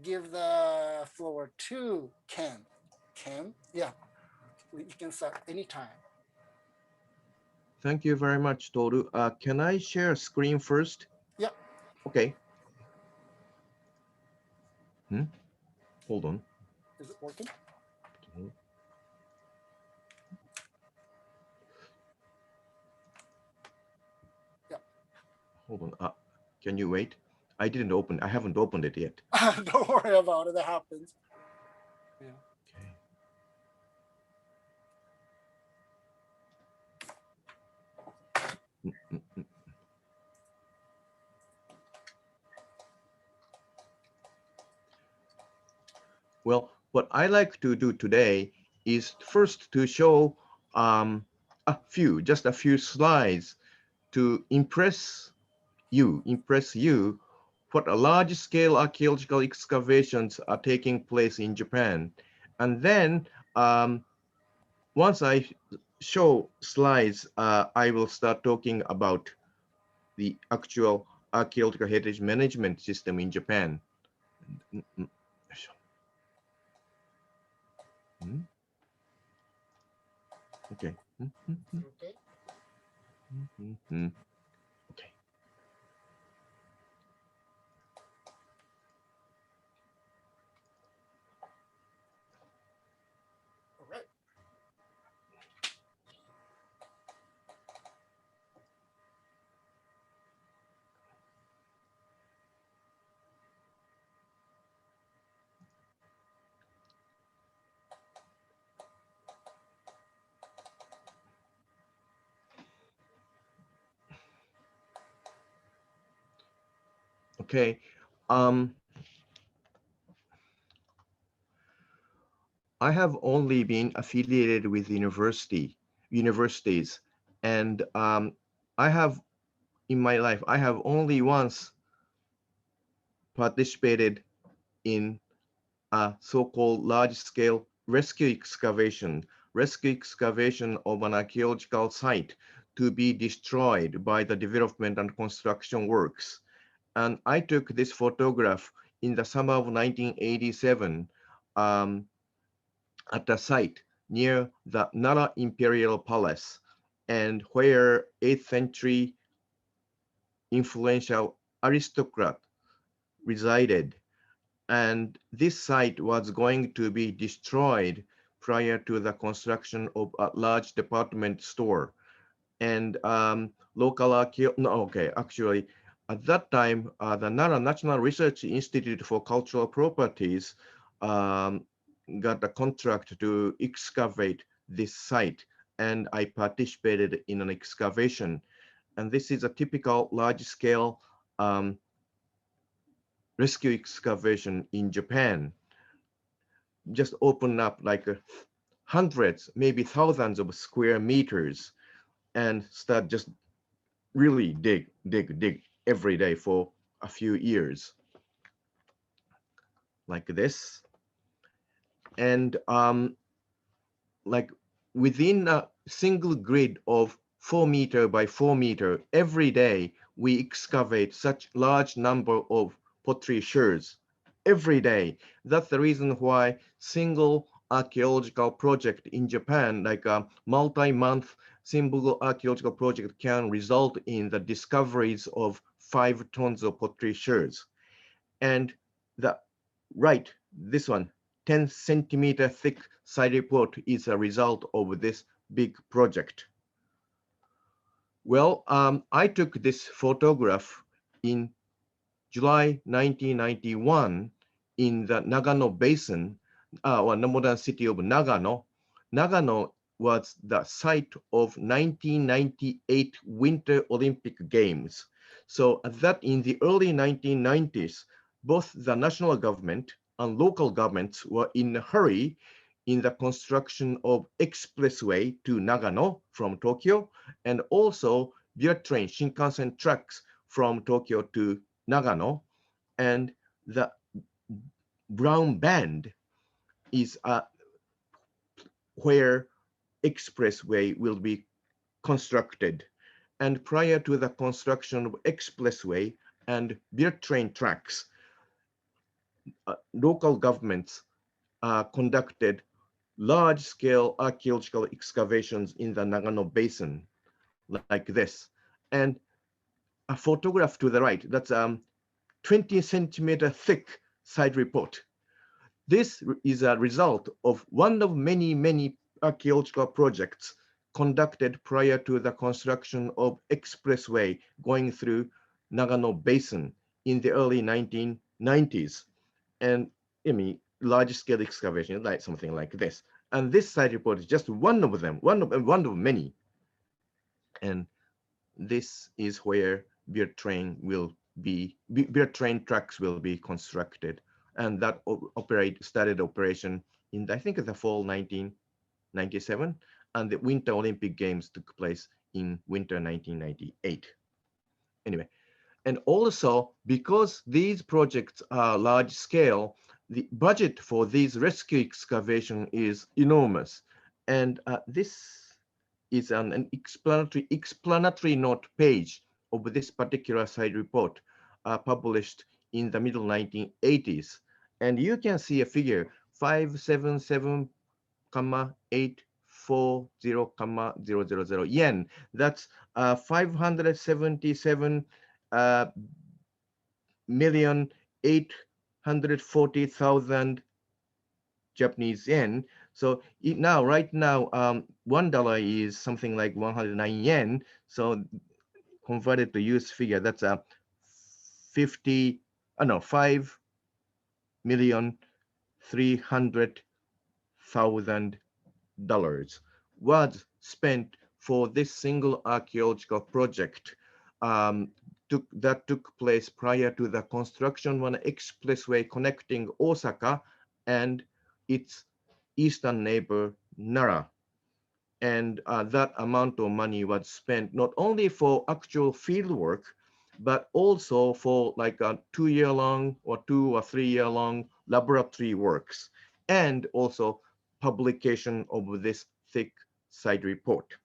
give the floor to Ken. Ken, yeah, you can start anytime. Thank you very much, Toru. Can I share screen first? Yeah. Okay. Hold on. Is it working? Yeah. Hold on. Can you wait? I haven't opened it yet. Don't worry about it. That happens. Yeah. Okay. Well, what I like to do today is first to show just a few slides to impress you what a large-scale archaeological excavations are taking place in Japan. And then once I show slides, I will start talking about the actual archaeological heritage management system in Japan. Okay. Okay. Okay. All right. Okay. I have only been affiliated with universities, and in my life, I have only once participated in a so-called large-scale rescue excavation of an archaeological site to be destroyed by the development and construction works. And I took this photograph in the summer of 1987 at a site near the Nara Imperial Palace, and where 8th century influential aristocrat resided. And this site was going to be destroyed prior to the construction of a large department store. And actually, at that time, the Nara National Research Institute for Cultural Properties got a contract to excavate this site, and I participated in an excavation. And this is a typical large-scale rescue excavation in Japan. Just open up like hundreds, maybe thousands of square meters, and start just really dig every day for a few years, like this. And like within a single grid of 4 meter by 4 meter, every day we excavate such large number of pottery shards every day. That's the reason why single archaeological project in Japan, like a multi-month single archaeological project, can result in the discoveries of 5 tons of pottery shards. And this one, 10 centimeter thick side report is a result of this big project. Well, I took this photograph in July 1991 in the Nagano Basin, or the modern city of Nagano. Nagano was the site of 1998 Winter Olympic Games. So in the early 1990s, both the national government and local governments were in a hurry in the construction of expressway to Nagano from Tokyo, and also bullet train Shinkansen tracks from Tokyo to Nagano. And the brown band is where expressway will be constructed. And prior to the construction of expressway and bullet train tracks, local governments conducted large-scale archaeological excavations in the Nagano Basin, like this. And a photograph to the right, that's 20-centimeter thick side report. This is a result of one of many archaeological projects conducted prior to the construction of expressway going through Nagano Basin in the early 1990s. And I mean, large-scale excavation, like something like this. And this side report is just one of them, one of many. And this is where beer train tracks will be constructed, and that started operation in, I think, the fall 1997, and the Winter Olympic Games took place in winter 1998. Anyway, and also because these projects are large scale, the budget for these rescue excavation is enormous, and this is an explanatory note page of this particular side report published in the middle 1980s. And you can see a figure 577,840,000 yen. That's 577,840,000 Japanese yen. So right now, $1 is something like 109 yen. So converted to US figure, that's a $5,300,000 was spent for this single archaeological project that took place prior to the construction of an expressway connecting Osaka and its eastern neighbor, Nara. And that amount of money was spent not only for actual field work, but also for like a 2-year-long or 2 or 3-year-long laboratory works, and also publication of this thick side report.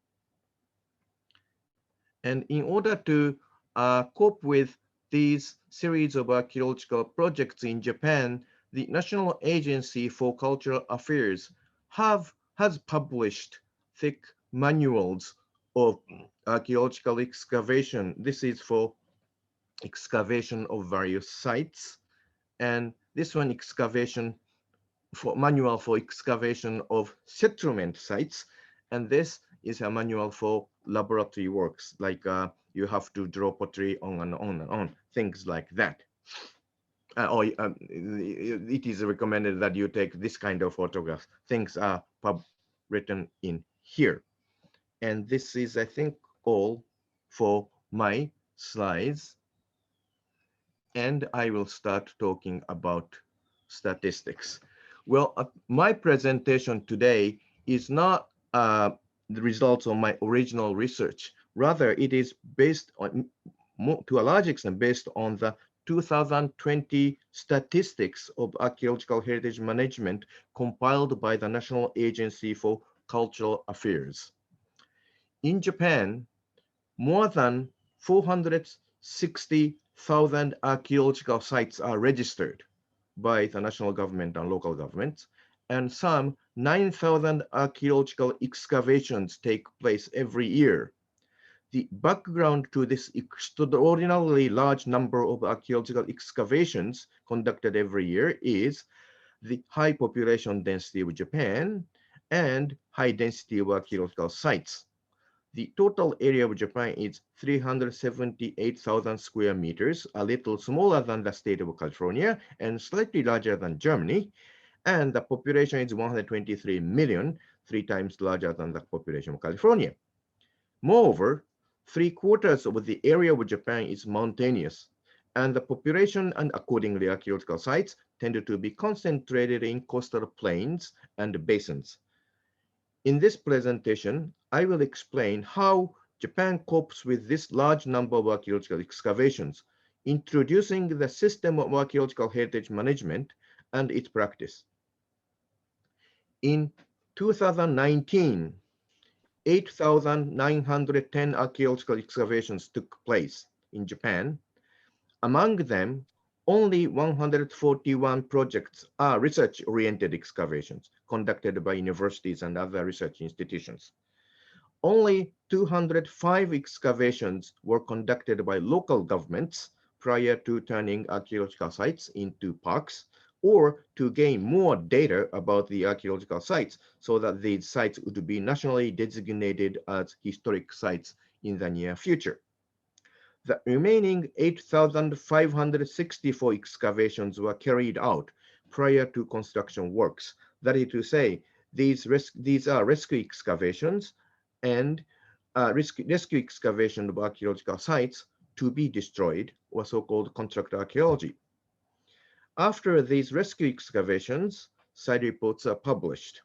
And in order to cope with these series of archaeological projects in Japan, the National Agency for Cultural Affairs has published thick manuals of archaeological excavation. This is for excavation of various sites, and this one manual for excavation of settlement sites, and this is a manual for laboratory works, like you have to draw pottery on and on and on, things like that. It is recommended that you take this kind of photographs. Things are written in here. And this is, I think, all for my slides. And I will start talking about statistics. Well, my presentation today is not the results of my original research. Rather, it is based on, to a large extent, based on the 2020 statistics of Archaeological Heritage Management compiled by the National Agency for Cultural Affairs. In Japan, more than 460,000 archaeological sites are registered by the national government and local governments, and some 9,000 archaeological excavations take place every year. The background to this extraordinarily large number of archaeological excavations conducted every year is the high population density of Japan and high density of archaeological sites. The total area of Japan is 378,000 square meters, a little smaller than the state of California and slightly larger than Germany. And the population is 123 million, 3 times larger than the population of California. Moreover, 3/4 of the area of Japan is mountainous, and the population and accordingly archaeological sites tended to be concentrated in coastal plains and basins. In this presentation, I will explain how Japan copes with this large number of archaeological excavations, introducing the system of archaeological heritage management and its practice. In 2019, 8,910 archaeological excavations took place in Japan. Among them, only 141 projects are research-oriented excavations conducted by universities and other research institutions. Only 205 excavations were conducted by local governments prior to turning archaeological sites into parks, or to gain more data about the archaeological sites so that these sites would be nationally designated as historic sites in the near future. The remaining 8,564 excavations were carried out prior to construction works. That is to say, these are rescue excavations and rescue excavation of archaeological sites to be destroyed, or so-called contract archaeology. After these rescue excavations, site reports are published.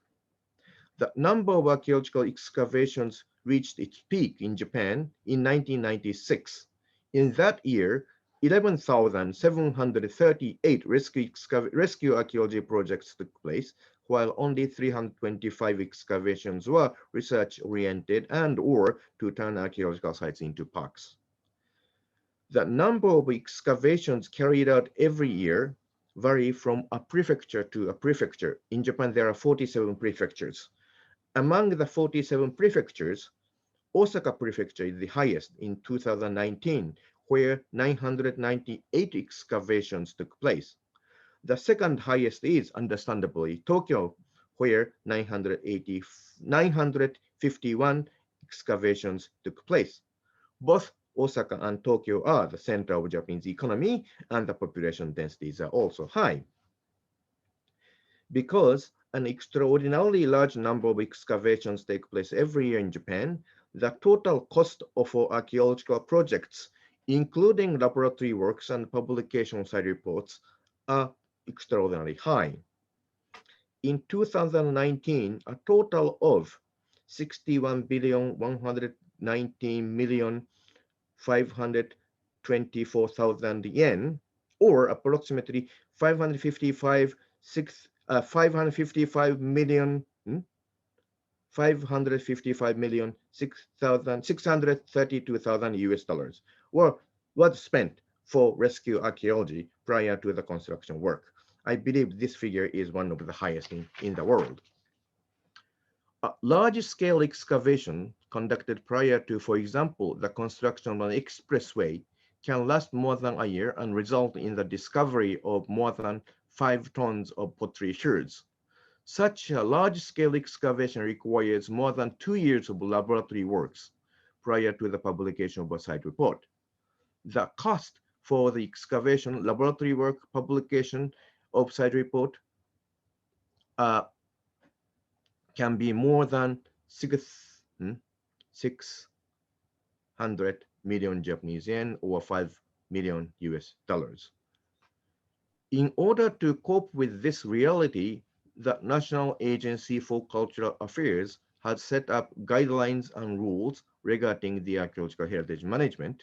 The number of archaeological excavations reached its peak in Japan in 1996. In that year, 11,738 rescue archaeology projects took place, while only 325 excavations were research-oriented and/or to turn archaeological sites into parks. The number of excavations carried out every year vary from a prefecture to a prefecture. In Japan, there are 47 prefectures. Among the 47 prefectures, Osaka Prefecture is the highest in 2019, where 998 excavations took place. The second highest is, understandably, Tokyo, where 951 excavations took place. Both Osaka and Tokyo are the center of Japanese economy, and the population densities are also high. Because an extraordinarily large number of excavations take place every year in Japan, the total cost of archaeological projects, including laboratory works and publication site reports, are extraordinarily high. In 2019, a total of 61,119,524,000 yen, or approximately 555 million 632,000 US dollars was spent for rescue archaeology prior to the construction work. I believe this figure is one of the highest in the world. A large-scale excavation conducted prior to, for example, the construction of an expressway can last more than a year and result in the discovery of more than 5 tons of pottery sherds. Such a large-scale excavation requires more than 2 years of laboratory works prior to the publication of a site report. The cost for the excavation, laboratory work, publication of site report can be more than 600 million Japanese yen, or 5 million US dollars. In order to cope with this reality, the National Agency for Cultural Affairs has set up guidelines and rules regarding the archaeological heritage management.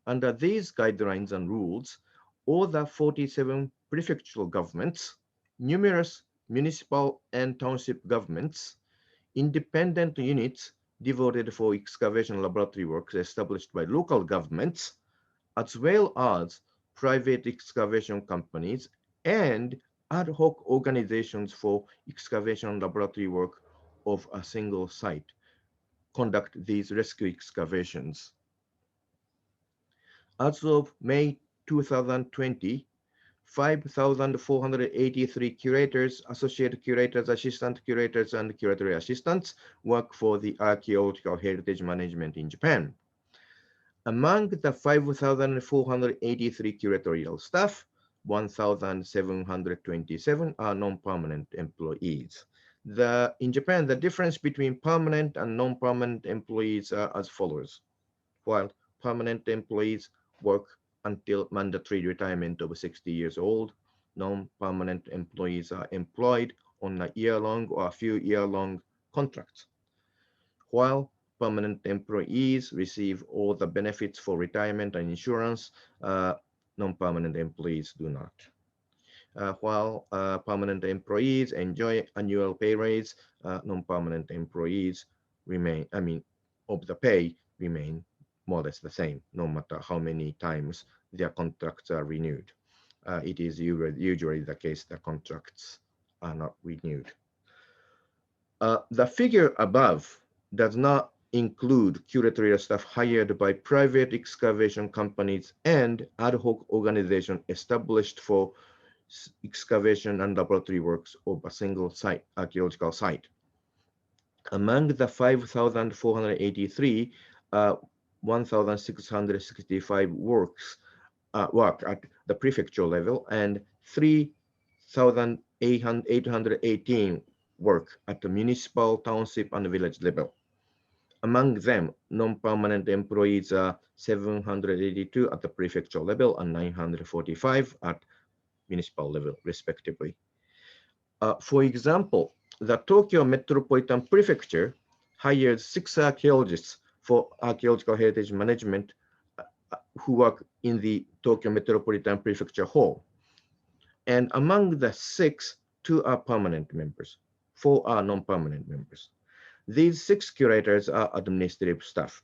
Under these guidelines and rules, all the 47 prefectural governments, numerous municipal and township governments, independent units devoted for excavation laboratory works established by local governments, as well as private excavation companies and ad hoc organizations for excavation laboratory work of a single site, conduct these rescue excavations. As of May 2020, 5,483 curators, associate curators, assistant curators, and curatorial assistants work for the archaeological heritage management in Japan. Among the 5,483 curatorial staff, 1,727 are non-permanent employees. In Japan, the difference between permanent and non-permanent employees are as follows. While permanent employees work until mandatory retirement of 60 years old, non-permanent employees are employed on a year-long or a few year-long contracts. While permanent employees receive all the benefits for retirement and insurance, non-permanent employees do not. While permanent employees enjoy annual pay raise, non-permanent employees of the pay remain more or less the same, no matter how many times their contracts are renewed. it is usually the case that contracts are not renewed. The figure above does not include curatorial staff hired by private excavation companies and ad hoc organizations established for excavation and laboratory works of a single site, archaeological site. Among the 5,483, 1,665 work at the prefecture level and 3,818 work at the municipal, township, and village level. Among them, non-permanent employees are 782 at the prefecture level and 945 at municipal level, respectively. For example, the Tokyo Metropolitan Prefecture hired 6 archaeologists for archaeological heritage management who work in the Tokyo Metropolitan Prefecture Hall. And among the 6, 2 are permanent members, 4 are non-permanent members. These 6 curators are administrative staff.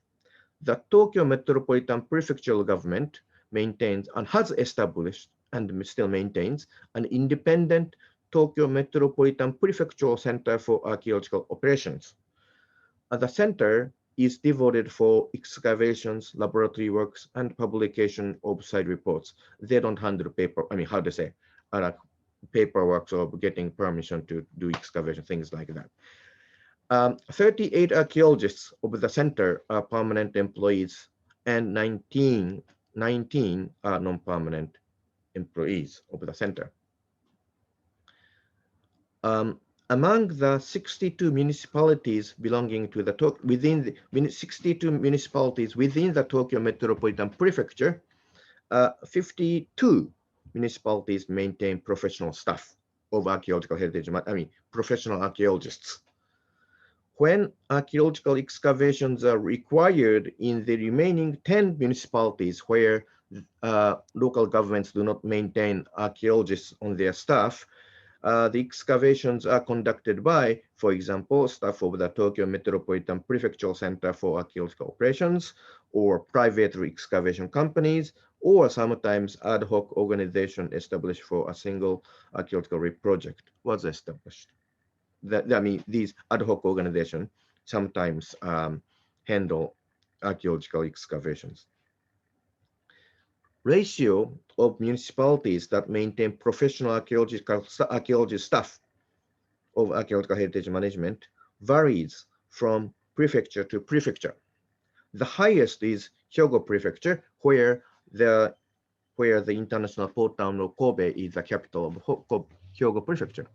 The Tokyo Metropolitan Prefectural government maintains and has established and still maintains an independent Tokyo Metropolitan Prefectural Center for Archaeological Operations. The center is devoted for excavations, laboratory works, and publication of site reports. They don't handle paperwork of getting permission to do excavation, things like that. 38 archaeologists of the center are permanent employees, and 19 are non-permanent employees of the center. Among the 62 municipalities belonging to the 62 municipalities within the Tokyo Metropolitan Prefecture, 52 municipalities maintain professional staff of archaeological heritage, professional archaeologists. When archaeological excavations are required in the remaining 10 municipalities where local governments do not maintain archaeologists on their staff, the excavations are conducted by, for example, staff of the Tokyo Metropolitan Prefectural Center for Archaeological Operations, or private excavation companies, or sometimes ad hoc organization established for a single archaeological project was established. These ad hoc organizations sometimes handle archaeological excavations. Ratio of municipalities that maintain professional archaeology staff of archaeological heritage management varies from prefecture to prefecture. The highest is Hyogo Prefecture, where the international port town of Kobe is the capital of Hyogo Prefecture.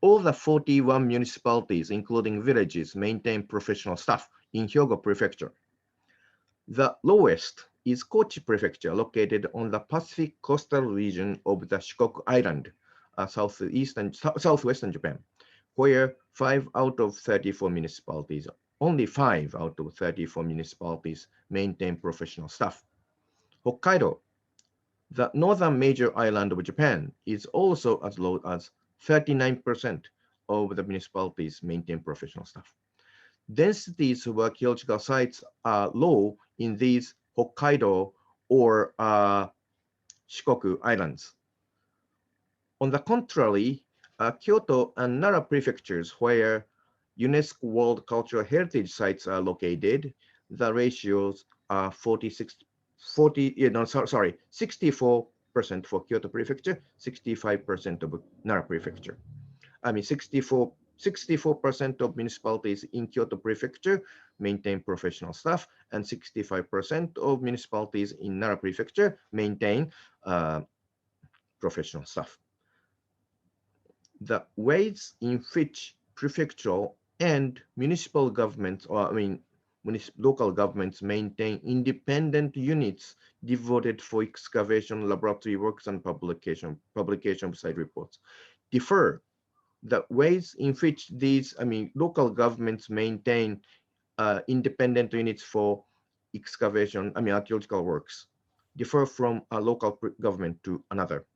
All the 41 municipalities, including villages, maintain professional staff in Hyogo Prefecture. The lowest is Kochi Prefecture, located on the Pacific coastal region of the Shikoku Island, southwestern Japan, where 5 out of 34 municipalities, only 5 out of 34 municipalities maintain professional staff. Hokkaido, the northern major island of Japan, is also as low as 39% of the municipalities maintain professional staff. Densities of archaeological sites are low in these Hokkaido or Shikoku Islands. On the contrary, Kyoto and Nara prefectures, where UNESCO World Cultural Heritage sites are located, the ratios are 64% for Kyoto prefecture, 65% of Nara prefecture. 64% of municipalities in Kyoto prefecture maintain professional staff, and 65% of municipalities in Nara prefecture maintain professional staff. The ways in which prefectural and municipal governments, local governments, maintain independent units devoted for excavation, laboratory works, and publication of site reports differ. The ways in which these, local governments maintain independent units for excavation, archaeological works, differ from a local government to another.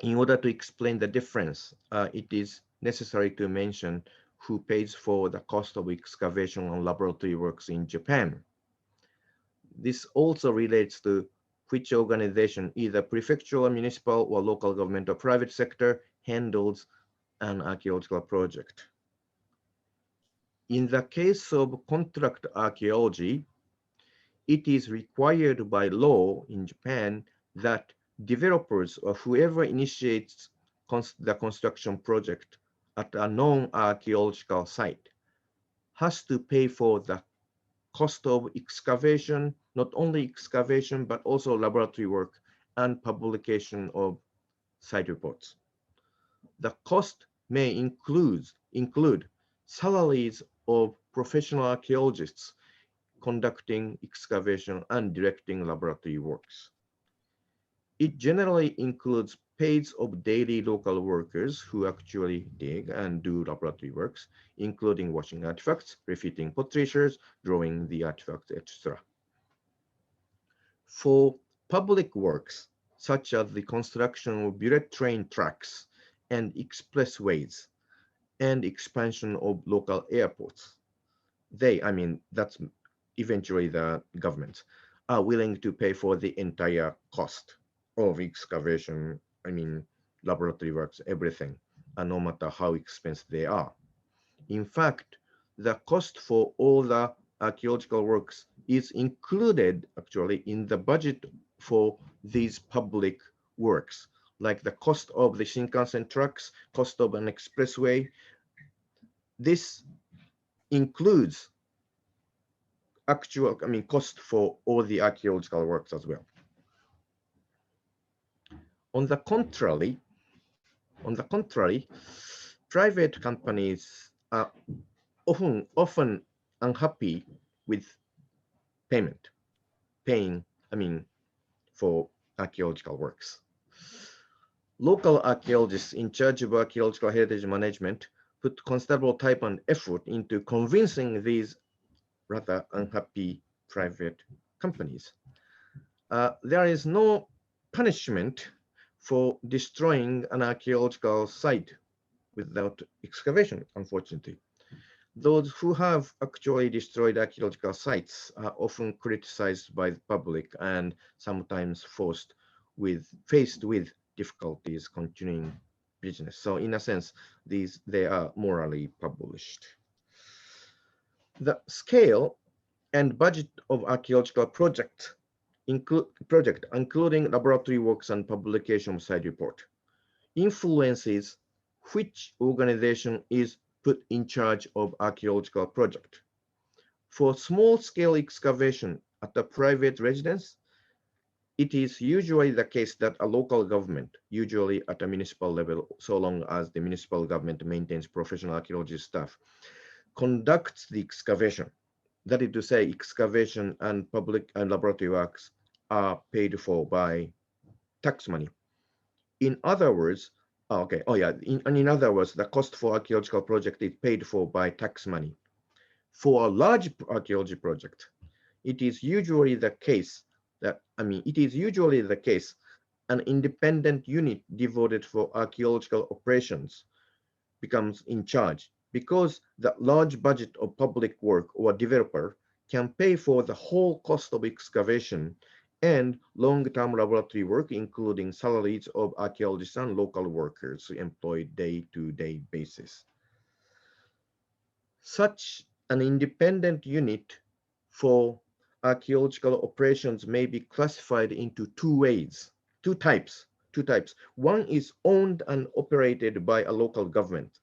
In order to explain the difference, it is necessary to mention who pays for the cost of excavation and laboratory works in Japan. This also relates to which organization, either prefectural, municipal, or local government or private sector, handles an archaeological project. In the case of contract archaeology, it is required by law in Japan that developers or whoever initiates the construction project at a non-archaeological site has to pay for the cost of excavation, not only excavation, but also laboratory work and publication of site reports. The cost may include salaries of professional archaeologists conducting excavation and directing laboratory works. It generally includes pays of daily local workers who actually dig and do laboratory works, including washing artifacts, refitting pottery shards, drawing the artifacts, etc. For public works, such as the construction of bullet train tracks and expressways and expansion of local airports, that's eventually the governments, are willing to pay for the entire cost of excavation, laboratory works, everything, and no matter how expensive they are. In fact, the cost for all the archaeological works is included actually in the budget for these public works, like the cost of the Shinkansen tracks, cost of an expressway. This includes actual, cost for all the archaeological works as well. On the contrary, private companies are often unhappy with paying for archaeological works. Local archaeologists in charge of archaeological heritage management put considerable time and effort into convincing these rather unhappy private companies. There is no punishment for destroying an archaeological site without excavation, unfortunately. Those who have actually destroyed archaeological sites are often criticized by the public and sometimes faced with difficulties continuing business. So in a sense, they are morally published. The scale and budget of archaeological projects, including laboratory works and publication of site report, influences which organization is put in charge of archaeological project. For small-scale excavation at a private residence, it is usually the case that a local government, usually at a municipal level, so long as the municipal government maintains professional archaeology staff, conducts the excavation. That is to say, excavation and public and laboratory works are paid for by tax money. In other words, in other words, the cost for archaeological project is paid for by tax money. For a large archaeology project, it is usually the case that, an independent unit devoted for archaeological operations becomes in charge, because the large budget of public work or developer can pay for the whole cost of excavation and long-term laboratory work, including salaries of archaeologists and local workers employed day-to-day basis. Such an independent unit for archaeological operations may be classified into two types. One is owned and operated by a local government.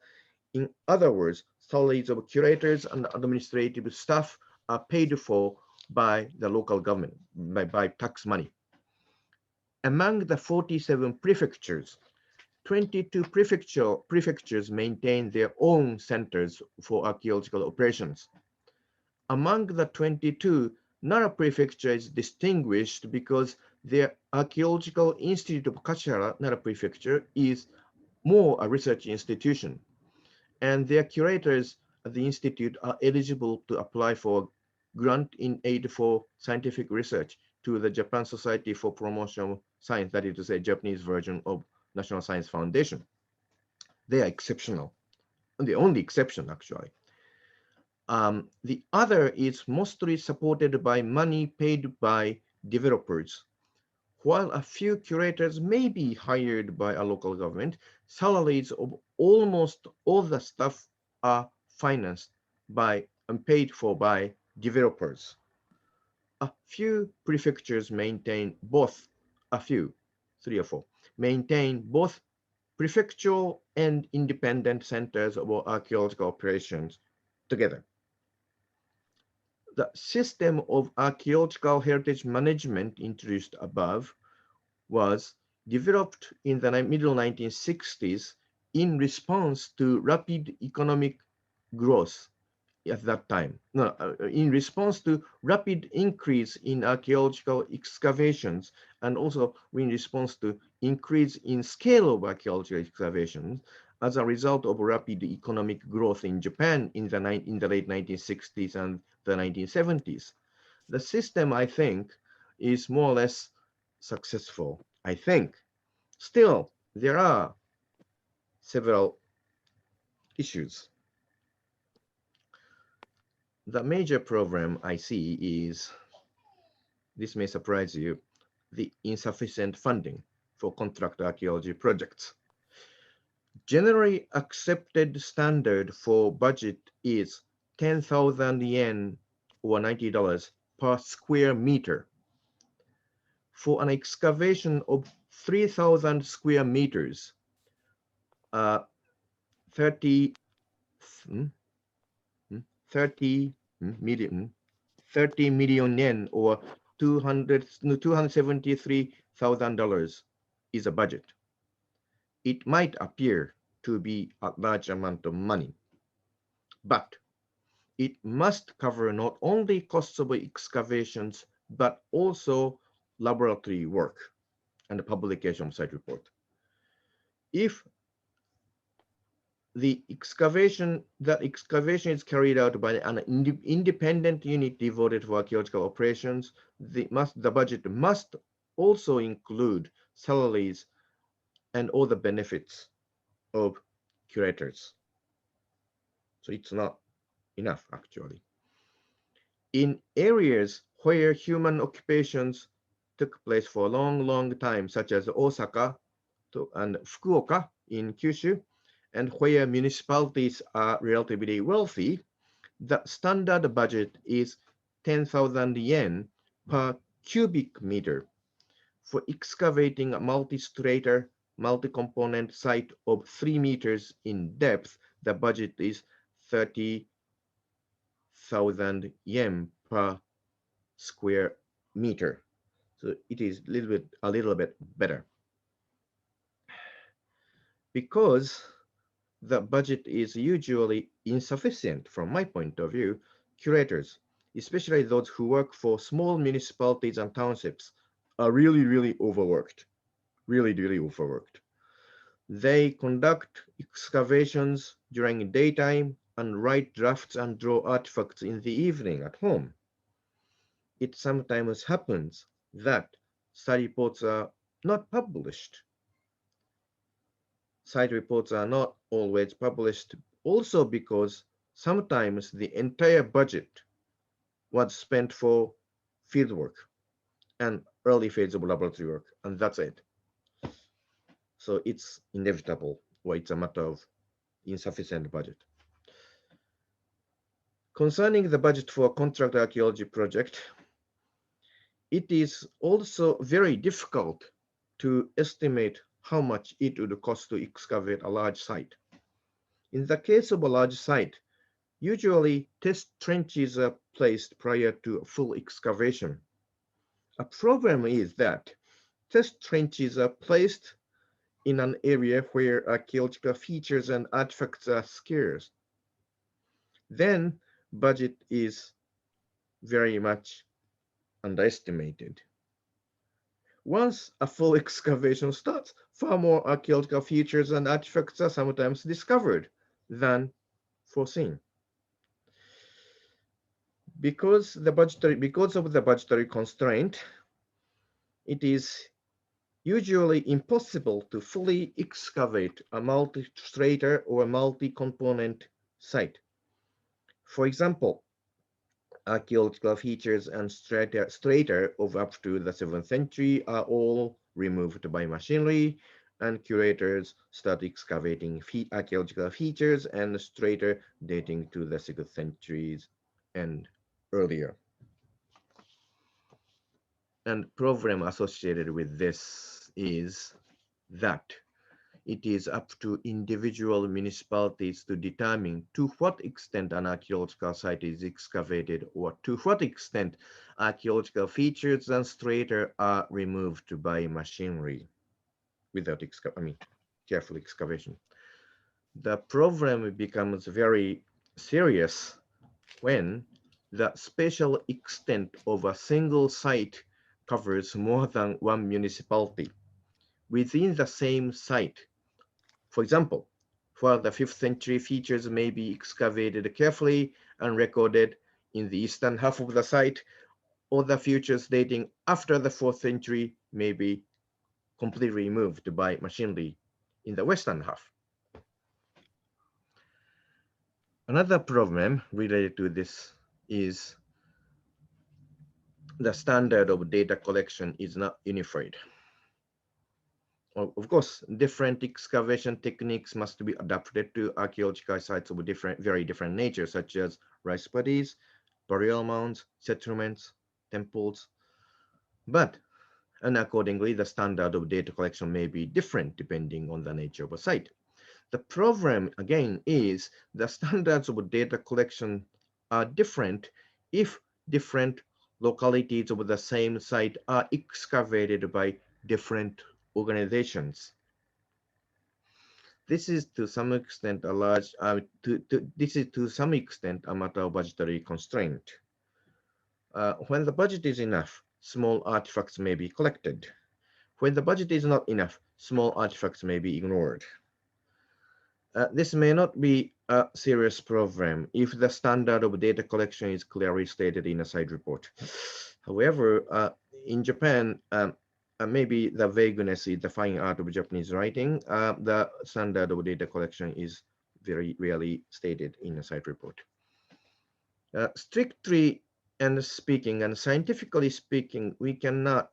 In other words, salaries of curators and administrative staff are paid for by the local government, by tax money. Among the 47 prefectures, 22 prefectures maintain their own centers for archaeological operations. Among the 22, Nara Prefecture is distinguished because their Archaeological Institute of Kashihara, Nara Prefecture, is more a research institution, and their curators at the institute are eligible to apply for grant in aid for scientific research to the Japan Society for Promotion of Science, that is to say, Japanese version of National Science Foundation. They are exceptional, the only exception actually. The other is mostly supported by money paid by developers while a few curators may be hired by a local government, salaries of almost all the staff are financed by and paid for by developers. A few prefectures maintain both, a few, 3 or 4, maintain both prefectural and independent centers of archaeological operations together. The system of archaeological heritage management introduced above was developed in the middle 1960s in response to rapid economic growth at that time. In response to rapid increase in archaeological excavations and also in response to increase in scale of archaeological excavations as a result of rapid economic growth in Japan in the late 1960s and the 1970s. The system, I think, is more or less successful, I think. Still, there are several issues. The major problem I see is, this may surprise you, the insufficient funding for contract archaeology projects. Generally accepted standard for budget is 10,000 yen or $90 per square meter. For an excavation of 3,000 square meters, 30 million yen or $273,000 is a budget. It might appear to be a large amount of money, but it must cover not only costs of excavations, but also laboratory work and the publication of site report. If the excavation is carried out by an independent unit devoted to archaeological operations, the budget must also include salaries and all the benefits of curators. So it's not enough, actually. In areas where human occupations took place for a long time, such as Osaka and Fukuoka in Kyushu, and where municipalities are relatively wealthy, the standard budget is 10,000 yen per cubic meter. For excavating a multi-strata, multi-component site of 3 meters in depth, the budget is 30,000 yen per square meter. So it is a little bit better. Because the budget is usually insufficient from my point of view, curators, especially those who work for small municipalities and townships, are really overworked. Really overworked. They conduct excavations during daytime and write drafts and draw artifacts in the evening at home. It sometimes happens that site reports are not published. Site reports are not always published also because sometimes the entire budget was spent for fieldwork and early phase of laboratory work, and that's it. So it's inevitable, or it's a matter of insufficient budget. Concerning the budget for a contract archaeology project, it is also very difficult to estimate how much it would cost to excavate a large site. In the case of a large site, usually test trenches are placed prior to full excavation. A problem is that test trenches are placed in an area where archaeological features and artifacts are scarce. Then budget is very much underestimated. Once a full excavation starts, far more archaeological features and artifacts are sometimes discovered than foreseen. Because of the budgetary constraint, it is usually impossible to fully excavate a multi-strata or a multi-component site. For example, archaeological features and strata of up to the 7th century are all removed by machinery, and curators start excavating archaeological features and strata dating to the 6th centuries and earlier. And problem associated with this is that it is up to individual municipalities to determine to what extent an archaeological site is excavated or to what extent archaeological features and strata are removed by machinery without careful excavation. The problem becomes very serious when the spatial extent of a single site covers more than one municipality. Within the same site, for example, while the 5th century features may be excavated carefully and recorded in the eastern half of the site, or the features dating after the 4th century may be completely removed by machinery in the western half. Another problem related to this is the standard of data collection is not unified. Of course, different excavation techniques must be adapted to archaeological sites of very different nature, such as rice paddies, burial mounds, settlements, temples. And accordingly, the standard of data collection may be different depending on the nature of a site. The problem, again, is the standards of data collection are different if different localities of the same site are excavated by different organizations. This is to some extent a matter of budgetary constraint. When the budget is enough, small artifacts may be collected. When the budget is not enough, small artifacts may be ignored. This may not be a serious problem if the standard of data collection is clearly stated in a side report. However, in Japan, maybe the vagueness is the fine art of Japanese writing. The standard of data collection is very rarely stated in a site report. Strictly and scientifically speaking, we cannot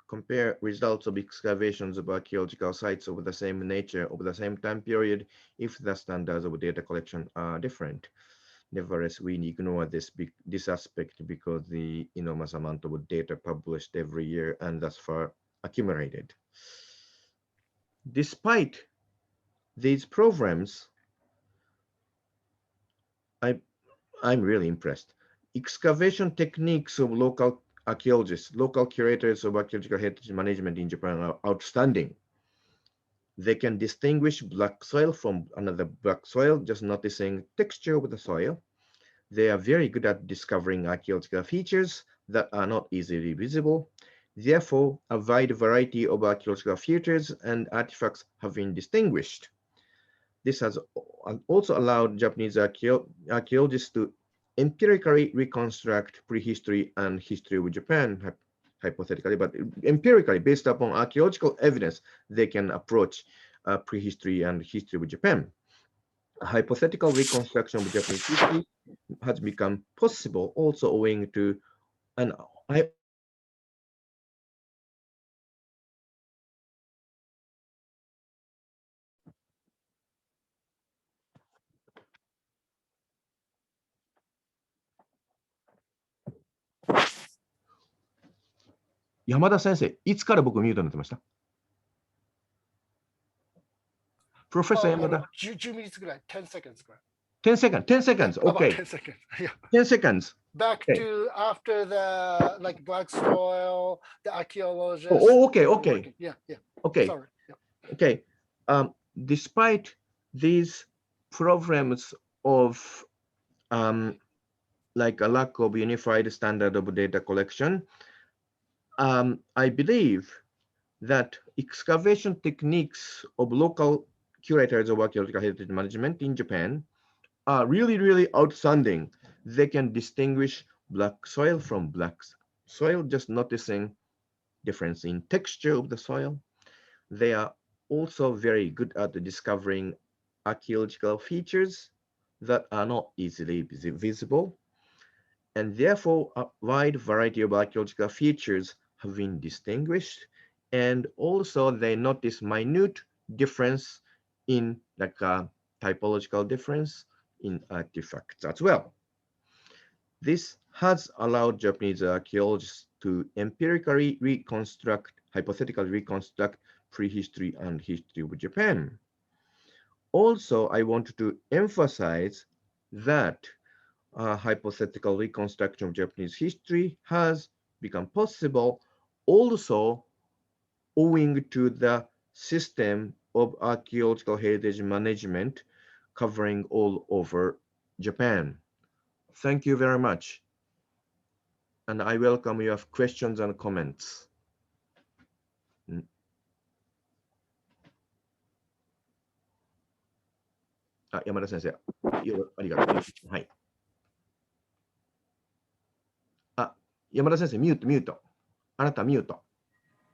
compare results of excavations of archaeological sites of the same nature over the same time period if the standards of data collection are different. Nevertheless, we ignore this aspect because the enormous amount of data published every year and thus far accumulated. Despite these problems, I'm really impressed. Excavation techniques of local archaeologists, local curators of archaeological heritage management in Japan are outstanding. They can distinguish black soil from another black soil, just noticing texture of the soil. They are very good at discovering archaeological features that are not easily visible. Therefore, a wide variety of archaeological features and artifacts have been distinguished. This has also allowed Japanese archaeologists to empirically reconstruct prehistory and history of Japan, hypothetically, but empirically, based upon archaeological evidence, they can approach prehistory and history of Japan. A hypothetical reconstruction of Japanese history has become possible also owing to an山田先生、いつから僕ミュートになってました Professor Yamada. 10 minutes ぐらい、10 seconds ぐらい。10 seconds, 10 seconds, okay. 10 seconds. Yeah. 10 seconds. Back Okay. to after the like black soil, the archaeologists. Oh, okay, okay. Yeah, yeah. Okay. Sorry. Yeah. Okay. Despite these problems of like a lack of unified standard of data collection, I believe that excavation techniques of local curators of archaeological heritage management in Japan are really, really outstanding. They can distinguish black soil from black soil, just noticing difference in texture of the soil. They are also very good at discovering archaeological features that are not easily visible. and therefore a wide variety of archaeological features have been distinguished, and also they notice minute difference in like a typological difference in artifacts as well. This has allowed Japanese archaeologists to empirically reconstruct, hypothetically reconstruct prehistory and history of Japan. Also, I want to emphasize that hypothetical reconstruction of Japanese history has become possible also owing to the system of archaeological heritage management covering all over Japan. Thank you very much. And I welcome your questions and comments. あ、山田先生、ありがとう。はい。あ、山田先生、ミュート。あなた、ミュート。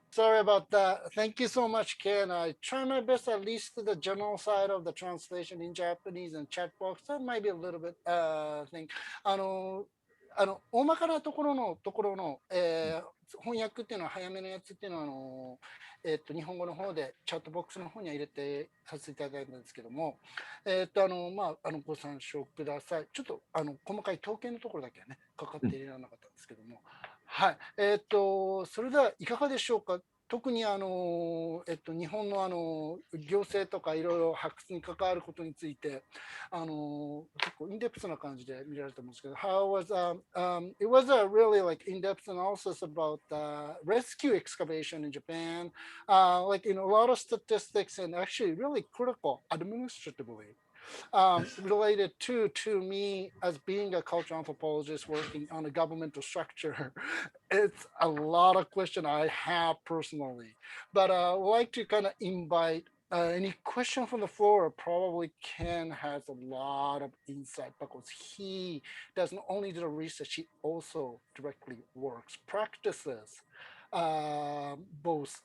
Sorry about that. Thank you so much, Ken. I try my best, at least to the general side of the translation in Japanese and chat box. That might be a little bit thing. 大まかなところの、翻訳っていうのは早めのやつっていうのは日本語の方でチャットボックスの方には入れてさせていただいたんですけども、ご参照ください。ちょっと細かい統計のところだけはねかかっていらなかったんですけども、はい。それではいかがでしょうか。特に日本の行政とかいろいろ発掘に関わることについて結構インデプスな感じで見られてますけど、How was it was a really like in-depth analysis about rescue excavation in Japan, like a lot of statistics and actually really critical administratively. Related to me as being a cultural anthropologist working on a governmental structure. It's a lot of questions I have personally, but I would like to kind of invite any question from the floor. Probably Ken has a lot of insight because he doesn't only do the research, he also directly works, practices both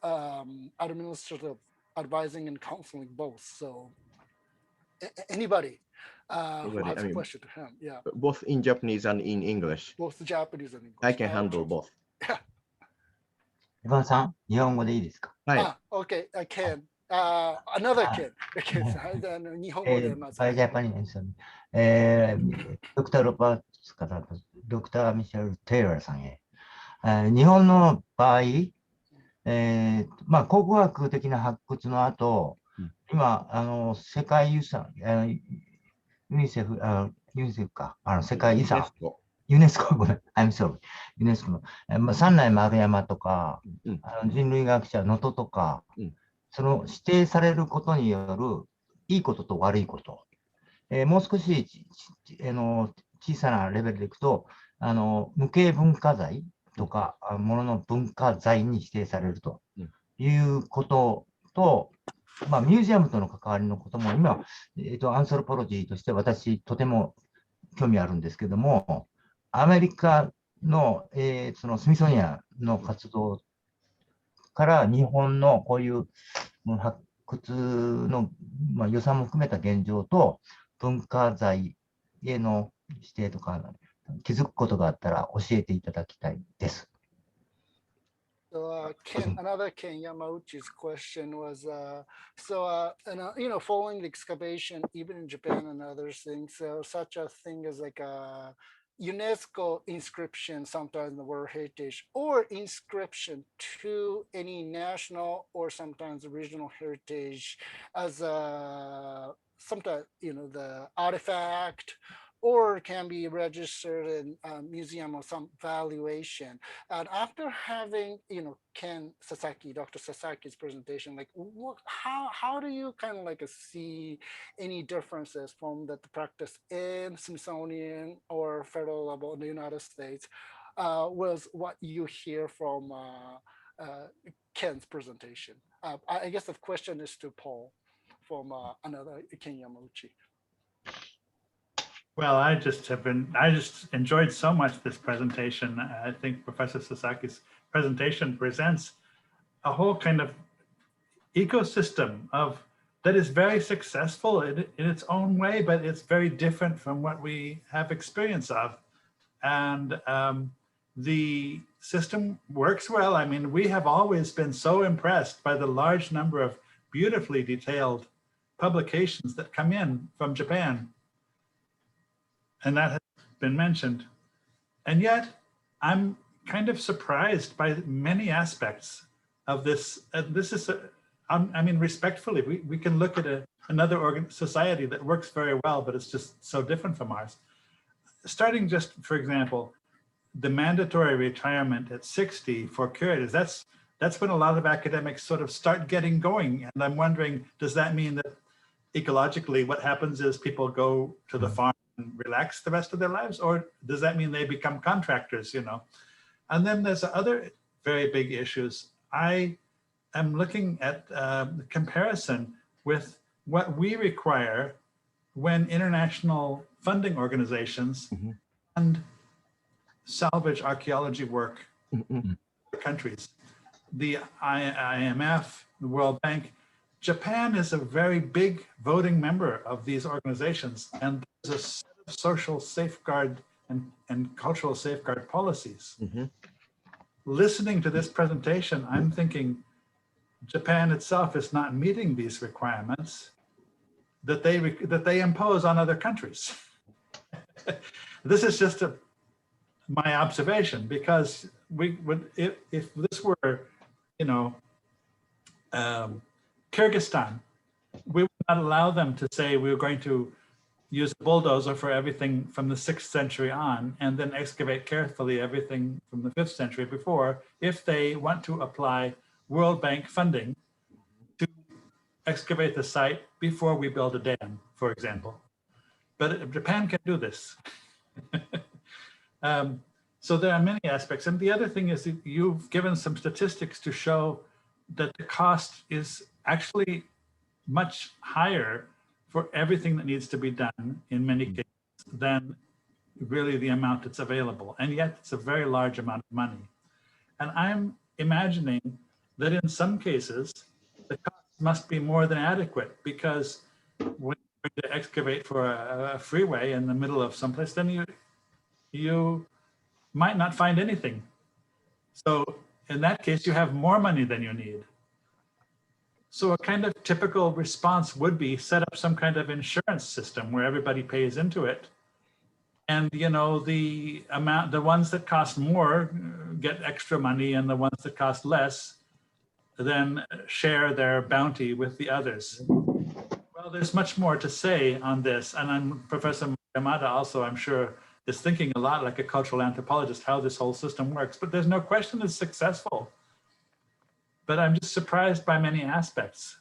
administrative advising and counseling both. So anybody who has a question to him, yeah. Both in Japanese and in English. Both Japanese and English. I can handle both. イヴァンさん、日本語でいいですか？はい。Okay, I can. Another Ken. 日本語でまず。ジャパニーズ。ドクター・ロバーツからドクター・ミシェル・テイラーさんへ。日本の場合、考古学的な発掘の後、今、世界遺産、ユニセフか、世界遺産、ユネスコ、ごめん、I'm sorry、ユネスコの、三内丸山とか、人類学者、能登とか、その指定されることによるいいことと悪いこと、もう少し小さなレベルでいくと、無形文化財とか、ものの文化財に指定されるということと、ミュージアムとの関わりのことも今、アンソロポロジーとして私とても興味あるんですけども、アメリカの、そのスミソニアンの活動から日本のこういう発掘の、予算も含めた現状と文化財への指定とか気づくことがあったら教えていただきたいです。So another Ken Yamauchi's question was, following the excavation, even in Japan and other things, such a thing as like a UNESCO inscription, sometimes the World Heritage, or inscription to any national or sometimes regional heritage as sometimes, the artifact, or can be registered in a museum or some valuation. And after having, Ken Sasaki, Dr. Sasaki's presentation, like how do you kind of like see any differences from the practice in Smithsonian or federal level in the United States with what you hear from Ken's presentation? I guess the question is to Paul from another Ken Yamauchi. Well, I just enjoyed so much this presentation. I think Professor Sasaki's presentation presents a whole kind of ecosystem that is very successful in its own way, but it's very different from what we have experience of and the system works well. I mean, we have always been so impressed by the large number of beautifully detailed publications that come in from Japan. And that has been mentioned. And yet, I'm kind of surprised by many aspects of this. This is, I mean, respectfully, we can look at another society that works very well, but it's just so different from ours. Starting just, for example, the mandatory retirement at 60 for curators, that's when a lot of academics sort of start getting going. And I'm wondering, does that mean that ecologically what happens is people go to the farm and relax the rest of their lives? Or does that mean they become contractors, you know? And then there's other very big issues. I am looking at the comparison with what we require when international funding organizations and salvage archaeology work in countries. The IMF, the World Bank, Japan is a very big voting member of these organizations, and there's a set of social safeguard and cultural safeguard policies. Listening to this presentation, I'm thinking Japan itself is not meeting these requirements that they impose on other countries. This is just my observation, because we would, if this were, you know, Kyrgyzstan, we would not allow them to say we were going to use a bulldozer for everything from the 6th century on, and then excavate carefully everything from the 5th century before, if they want to apply World Bank funding to excavate the site before we build a dam, for example. But Japan can do this. So there are many aspects. And the other thing is that you've given some statistics to show that the cost is actually much higher for everything that needs to be done in many cases than really the amount that's available. And yet it's a very large amount of money. And I'm imagining that in some cases, the cost must be more than adequate, because when you're going to excavate for a freeway in the middle of someplace, then you might not find anything. So in that case, you have more money than you need. So a kind of typical response would be set up some kind of insurance system where everybody pays into it. And, you know, the ones that cost more get extra money, and the ones that cost less then share their bounty with the others. Well, there's much more to say on this. And Professor Yamada also, I'm sure, is thinking a lot like a cultural anthropologist, how this whole system works. But there's no question it's successful. But I'm just surprised by many aspects.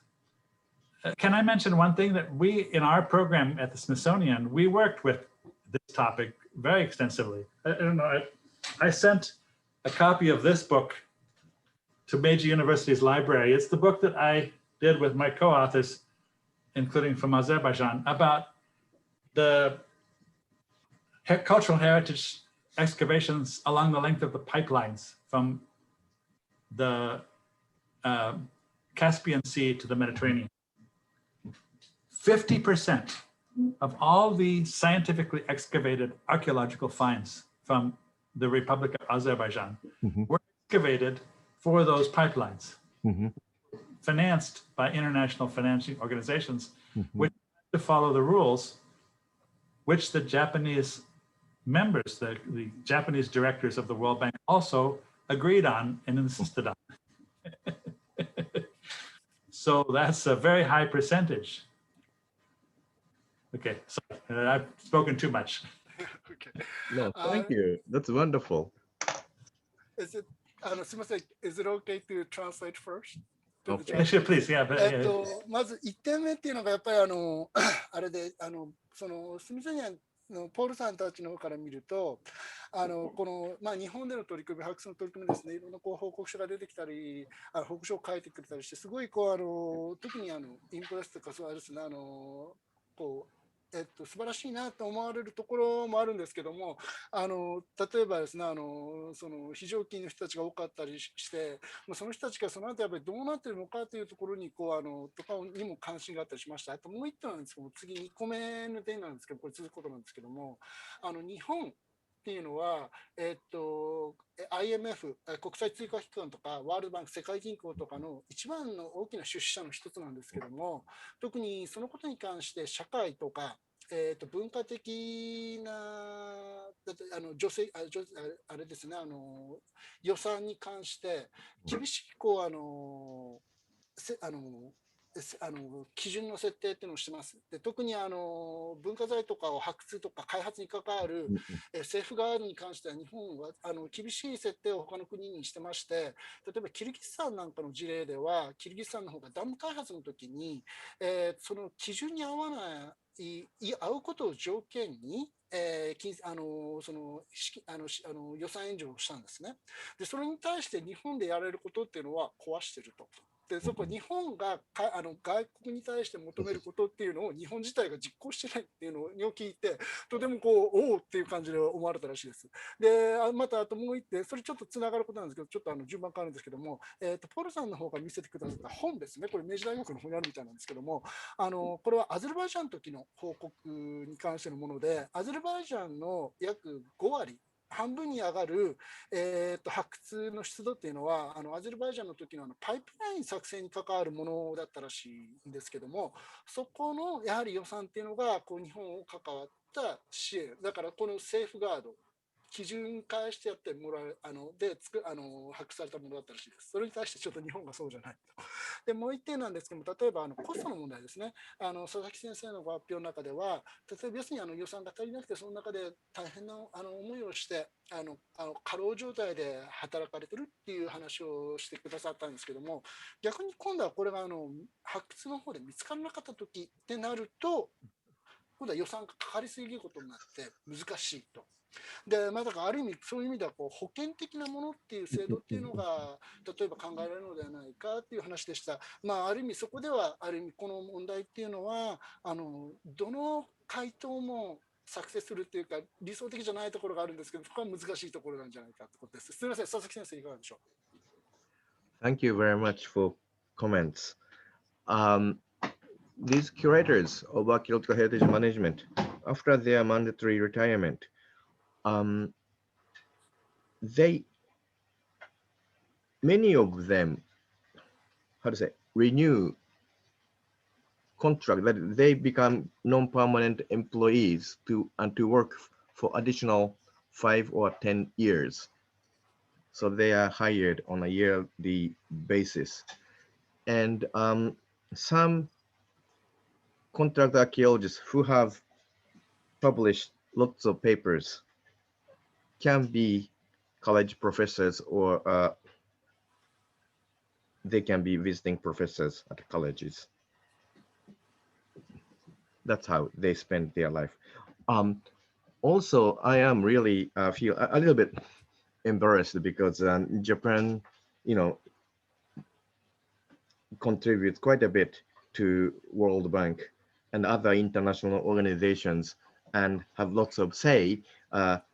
Can I mention one thing, that we, in our program at the Smithsonian, we worked with this topic very extensively. I don't know, I sent a copy of this book to Meiji University's library. It's the book that I did with my co-authors, including from Azerbaijan, about the cultural heritage excavations along the length of the pipelines from the Caspian Sea to the Mediterranean. 50% of all the scientifically excavated archaeological finds from the Republic of Azerbaijan were excavated for those pipelines, financed by international financing organizations, which had to follow the rules which the Japanese members, the Japanese directors of the World Bank, also agreed on and insisted on. So that's a very high percentage. Okay, sorry, I've spoken too much. Okay. No, thank you. That's wonderful. Is it, is it okay to translate first? Okay. Sure, please, yeah. まず1点目っていうのがやっぱりあれでそのスミソニアンのポールさんたちの方から見るとこの、まあ、日本での取り組み、発掘の取り組みですね、いろんなこう報告書が出てきたり報告書を書いてくれたりして、すごいこう特にインプレスとかそうですねこう素晴らしいなと思われるところもあるんですけども、例えばですねその非常勤の人たちが多かったりして、その人たちがその後やっぱりどうなっているのかというところにこうとかにも関心があったりしました。あともう一点なんですけども、次2個目の点なんですけど、これ続くことなんですけども、日本っていうのは、IMF、国際通貨機関とか、ワールドバンク、世界銀行とかの一番の大きな出資者の一つなんですけども、特にそのことに関して社会とか、文化的なあれですね、予算に関して厳しく基準の設定っていうのをしてます。で、特に文化財とかを発掘とか開発に関わるセーフガードに関しては日本は厳しい設定を他の国にしてまして、例えばキルギスタンなんかの事例では、キルギスタンの方がダム開発の時に、その基準に合わない合うことを条件に、予算援助をしたんですね。で、それに対して日本でやれることっていうのは壊してると。で、そこ日本が外国に対して求めることっていうのを日本自体が実行してないっていうのを聞いて、とてもおおっていう感じで思われたらしいです。で、またあともう一点、それちょっとつながることなんですけど、ちょっと順番変わるんですけども、ポルさんの方が見せてくださった本ですね、これ明治大学の本にあるみたいなんですけども、これはアゼルバイジャンの時の報告に関してのもので、アゼルバイジャンの約5割、半分に上がる、発掘の出土っていうのはアゼルバイジャンの時のパイプライン作成に関わるものだったらしいんですけども、そこのやはり予算っていうのが日本を関わった支援だから、このセーフガード基準化してやってもらう発掘されたものだったらしいです。それに対してちょっと日本がそうじゃないと。で、もう一点なんですけども、例えばコストの問題ですね。佐々木先生のご発表の中では、例えば要するに予算が足りなくて、その中で大変な思いをして過労状態で働かれてるっていう話をしてくださったんですけども、逆に今度はこれが発掘の方で見つからなかった時ってなると、今度は予算がかかりすぎることになって難しいと。で、だからある意味そういう意味では保険的なものっていう制度っていうのが例えば考えられるのではないかっていう話でした。ある意味そこではこの問題っていうのはどの回答も作成するっていうか理想的じゃないところがあるんですけど、そこは難しいところなんじゃないかってことです。すみません、佐々木先生いかがでしょう。 Thank you very much for comments. These curators of archaeological heritage management, after their mandatory retirement, many of them, renew contract, that they become non-permanent employees to work for additional 5 or 10 years. So they are hired on a yearly basis. And some contract archaeologists who have published lots of papers can be college professors, or they can be visiting professors at colleges. That's how they spend their life. Also, I am really feel a little bit embarrassed because Japan, contributes quite a bit to World Bank and other international organizations, and have lots of say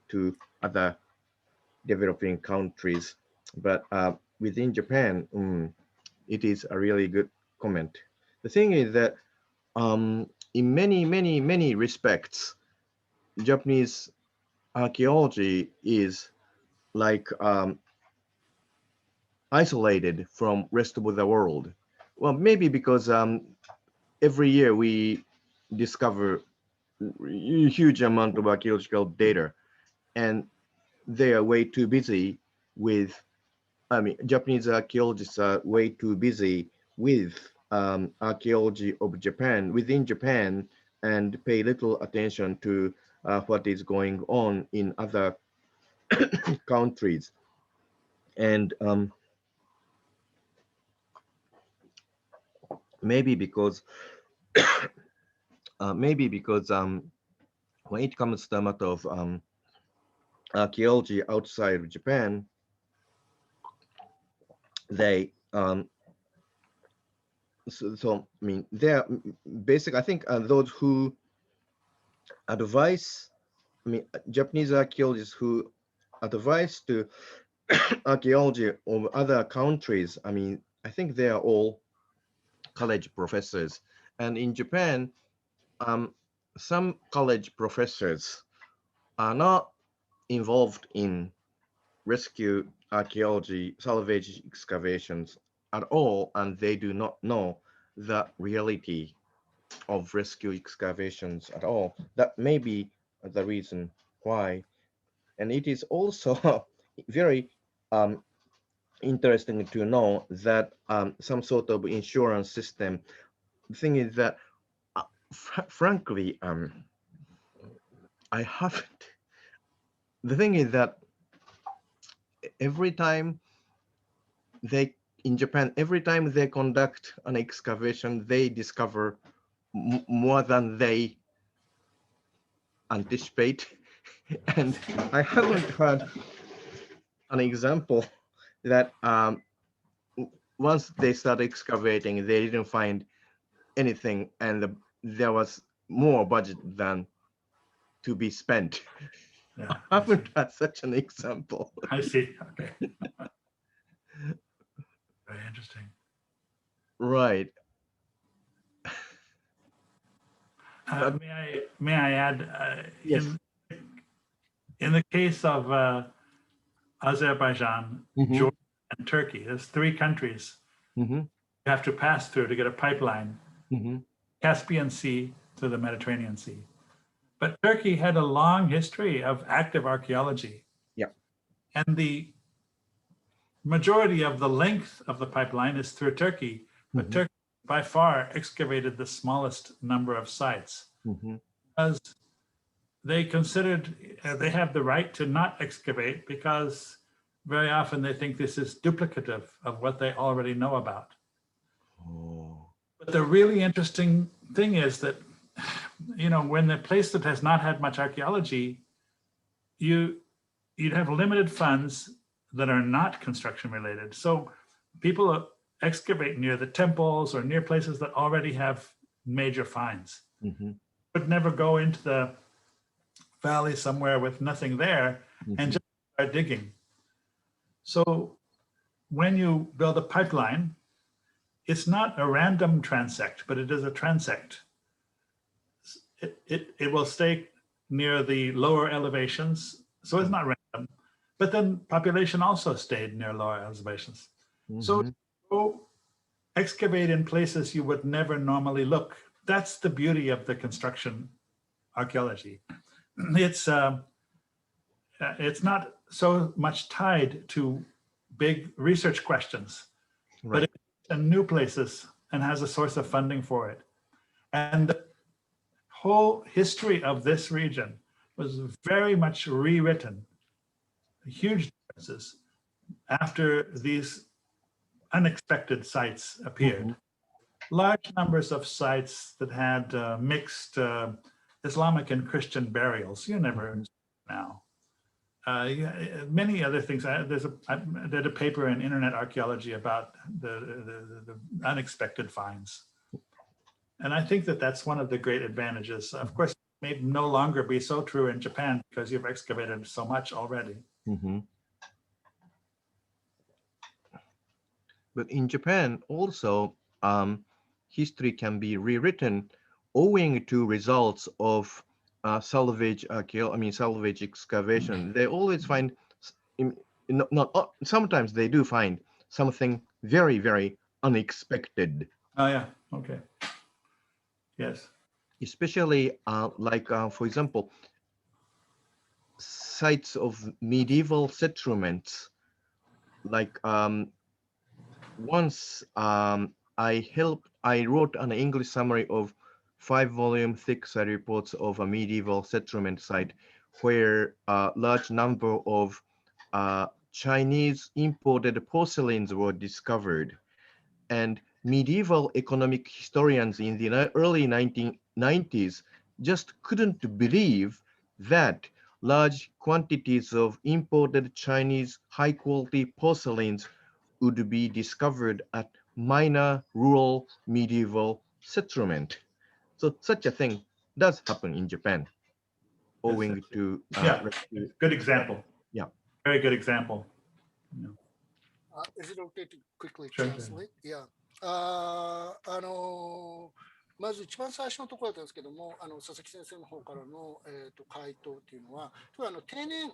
to other developing countries. But within Japan, it is a really good comment. The thing is that in many respects, Japanese archaeology is like isolated from rest of the world. Well, maybe because every year we discover a huge amount of archaeological data, and they are way too busy with, Japanese archaeologists are way too busy with archaeology of Japan, within Japan, and pay little attention to what is going on in other countries. And maybe because when it comes to the matter of archaeology outside of Japan, they they're basic. I think those who advise, Japanese archaeologists who advise to archaeology of other countries, I think they are all college professors. And in Japan, some college professors are not involved in rescue archaeology, salvage excavations at all, and they do not know the reality of rescue excavations at all. That may be the reason why. And it is also very interesting to know that some sort of insurance system. The thing is that, frankly, I haven't. The thing is that every time in Japan, every time they conduct an excavation, they discover more than they anticipate. And I haven't heard an example that once they start excavating, they didn't find anything, and there was more budget than to be spent. Yeah, I haven't had such an example. I see. Okay. Very interesting. Right. May I add? Yes. In the case of Azerbaijan, Georgia, and Turkey, there's 3 countries you have to pass through to get a pipeline, Caspian Sea to the Mediterranean Sea. But Turkey had a long history of active archaeology. Yeah. And the majority of the length of the pipeline is through Turkey, but Turkey by far excavated the smallest number of sites because they considered they have the right to not excavate because very often they think this is duplicative of what they already know about. Oh. But the really interesting thing is that, you know, when the place that has not had much archaeology, you'd have limited funds that are not construction related. So people excavate near the temples or near places that already have major finds. Would never go into the valley somewhere with nothing there and just start digging. So when you build a pipeline, it's not a random transect, but it is a transect. It will stay near the lower elevations, so it's not random. But then population also stayed near lower elevations. So go excavate in places you would never normally look. That's the beauty of the construction archaeology. It's not so much tied to big research questions, but it's in new places and has a source of funding for it. And the whole history of this region was very much rewritten, huge differences after these unexpected sites appeared. Large numbers of sites that had mixed Islamic and Christian burials. You never now. Many other things. I did a paper in Internet Archaeology about the unexpected finds. And I think that that's one of the great advantages. Of course, it may no longer be so true in Japan because you've excavated so much already. But in Japan also, history can be rewritten owing to results of salvage excavation. They always find, sometimes they do find something very, very unexpected. Oh yeah, okay. Yes. Especially for example, sites of medieval settlements. Like once I wrote an English summary of 5-volume thick site reports of a medieval settlement site where a large number of Chinese imported porcelains were discovered. And medieval economic historians in the early 1990s just couldn't believe that large quantities of imported Chinese high-quality porcelains would be discovered at minor rural medieval settlement. So such a thing does happen in Japan, owing to good example. Yeah, very good example. Is it okay to quickly Sure. translate? Yeah. まず一番最初のところだったんですけども、佐々木先生の方からの、回答というのは、定年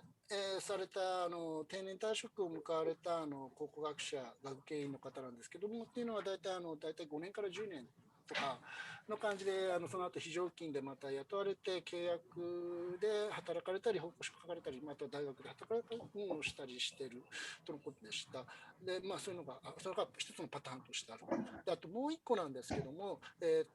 された定年退職を迎われた考古学者、学芸員の方なんですけども、っていうのは大体5年から10年とかの感じで、その後非常勤でまた雇われて、契約で働かれたり、報告書書かれたり、また大学で働かれたりをしたりしているとのことでした。で、そういうのが、それが一つのパターンとしてある。で、あともう一個なんですけども、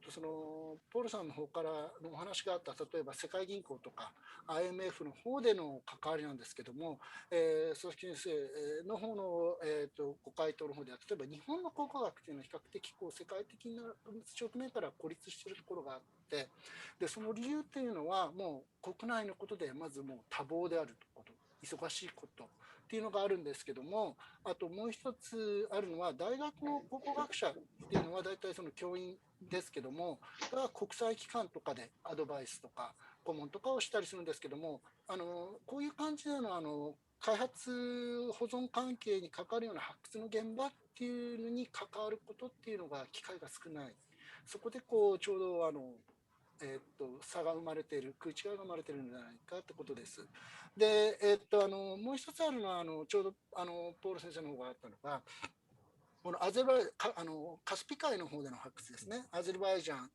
そのポールさんの方からのお話があった、例えば世界銀行とか IMF の方での関わりなんですけども、佐々木先生の方の、ご回答の方では、例えば日本の考古学というのは比較的世界的な側面から孤立しているところがあって、でその理由というのはもう国内のことでまずもう多忙であること、忙しいことっていうのがあるんですけども、あともう一つあるのは、大学の考古学者っていうのは大体その教員ですけども、国際機関とかでアドバイスとか顧問とかをしたりするんですけども、こういう感じでの開発保存関係に関わるような発掘の現場っていうのに関わることっていうのが機会が少ない。そこでちょうど差が生まれている、食い違いが生まれているんじゃないかってことです。で、もう一つあるのはちょうどポール先生の方があったのが、このカスピ海の方での発掘ですね。アゼルバイジャン、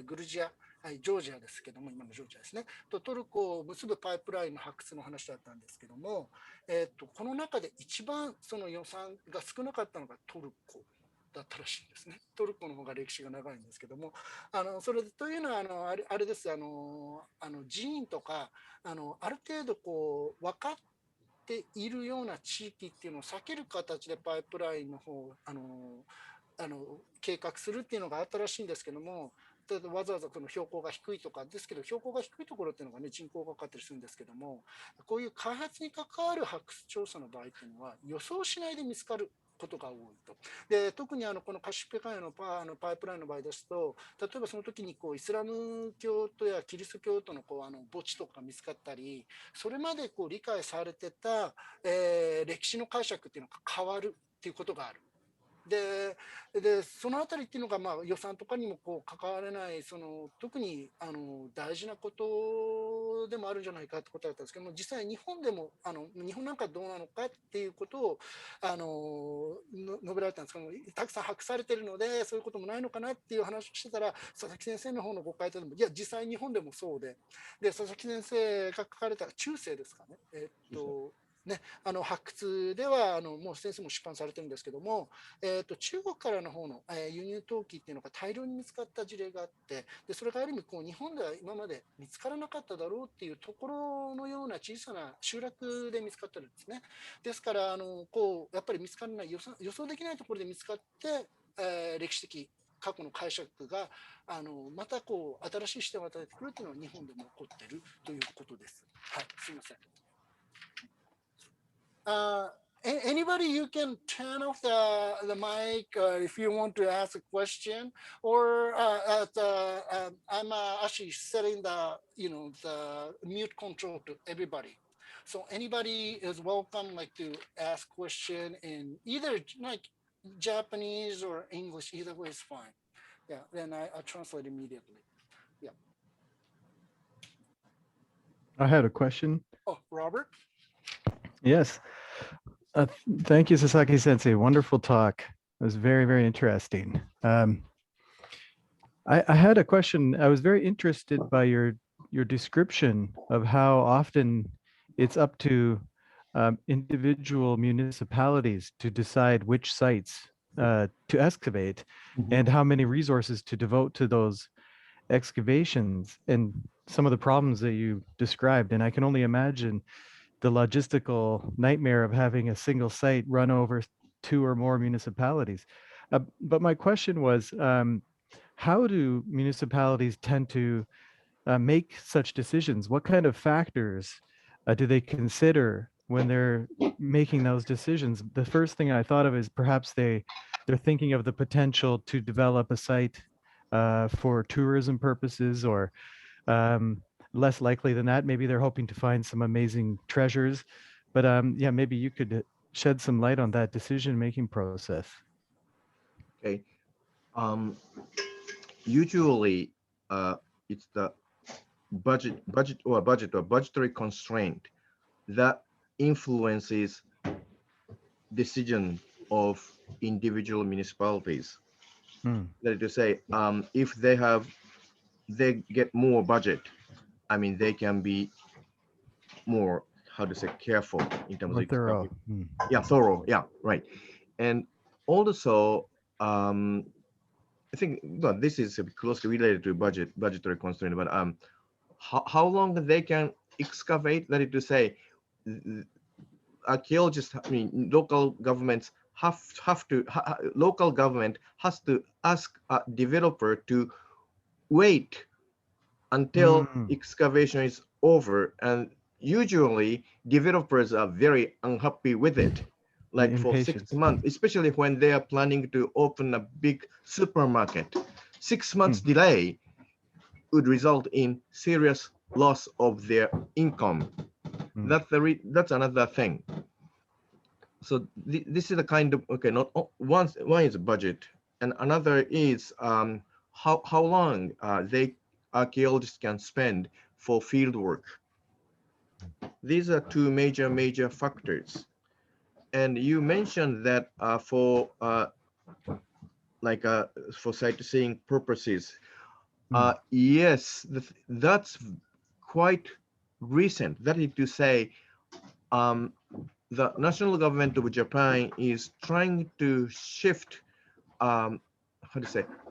グルジア、はい、ジョージアですけども、今のジョージアですね、とトルコを結ぶパイプラインの発掘の話だったんですけども、この中で一番その予算が少なかったのがトルコだったらしいんですね。トルコの方が歴史が長いんですけども、それというのはあれです、寺院とかある程度分かっているような地域っていうのを避ける形でパイプラインの方計画するっていうのがあったらしいんですけども、わざわざこの標高が低いとかですけど、標高が低いところっていうのがね、人口がかかったりするんですけども、こういう開発に関わる発掘調査の場合っていうのは予想しないで見つかることが多いと。で、特にこのカシピ海のパイプラインの場合ですと、例えばその時にイスラム教徒やキリスト教徒の墓地とか見つかったり、それまで理解されてた、歴史の解釈っていうのが変わるっていうことがある。でそのあたりっていうのが予算とかにも関われない、特に大事なことでもあるんじゃないかってことだったんですけども、実際日本でも日本なんかどうなのかっていうことを述べられたんですけども、たくさん発掘されてるのでそういうこともないのかなっていう話をしてたら、佐々木先生の方のご回答でも、いや実際日本でもそうで、佐々木先生が書かれた中世ですかね、ね、発掘ではもう先生も出版されてるんですけども、中国からの方の、輸入陶器っていうのが大量に見つかった事例があって、でそれがある意味日本では今まで見つからなかっただろうっていうところのような小さな集落で見つかってるんですね。ですからやっぱり見つからない予想できないところで見つかって、歴史的過去の解釈がまた新しい視点を与えてくるっていうのは日本でも起こっているということです。はい、すみません。Anybody, you can turn off the mic if you want to ask a question, or I'm actually setting the the mute control to everybody. So anybody is welcome, like to ask question in either like Japanese or English. Either way is fine. Yeah, then I translate immediately. Yeah. I had a question. Oh, Robert. Yes. Thank you, Sasaki Sensei. Wonderful talk. It was very, very interesting. I had a question. I was very interested by your description of how often it's up to individual municipalities to decide which sites to excavate and how many resources to devote to those excavations and some of the problems that you described. And I can only imagine the logistical nightmare of having a single site run over 2 or more municipalities. But my question was, how do municipalities tend to make such decisions? What kind of factors do they consider when they're making those decisions? The first thing I thought of is perhaps they're thinking of the potential to develop a site for tourism purposes, or less likely than that, maybe they're hoping to find some amazing treasures. But yeah, maybe you could shed some light on that decision-making process. Okay. Usually, it's the budgetary constraint that influences decision of individual municipalities. That is to say, if they get more budget, I mean, they can be more, how to say, careful in terms More of thorough. Yeah, thorough. Yeah, right. And also, I think, well, this is closely related to budgetary constraint, but how long they can excavate, that is to say, archaeologists, I mean, local governments local government has to ask a developer to wait until excavation is over, and usually developers are very unhappy with it, like for 6 months, especially when they are planning to open a big supermarket. 6 months delay would result in serious loss of their income. That's another thing. So this is a kind of, okay, not one is budget, and another is how long archaeologists can spend for field work. These are two major factors. And you mentioned that for sightseeing purposes, yes, that's quite recent. That is to say, the national government of Japan is trying to shift,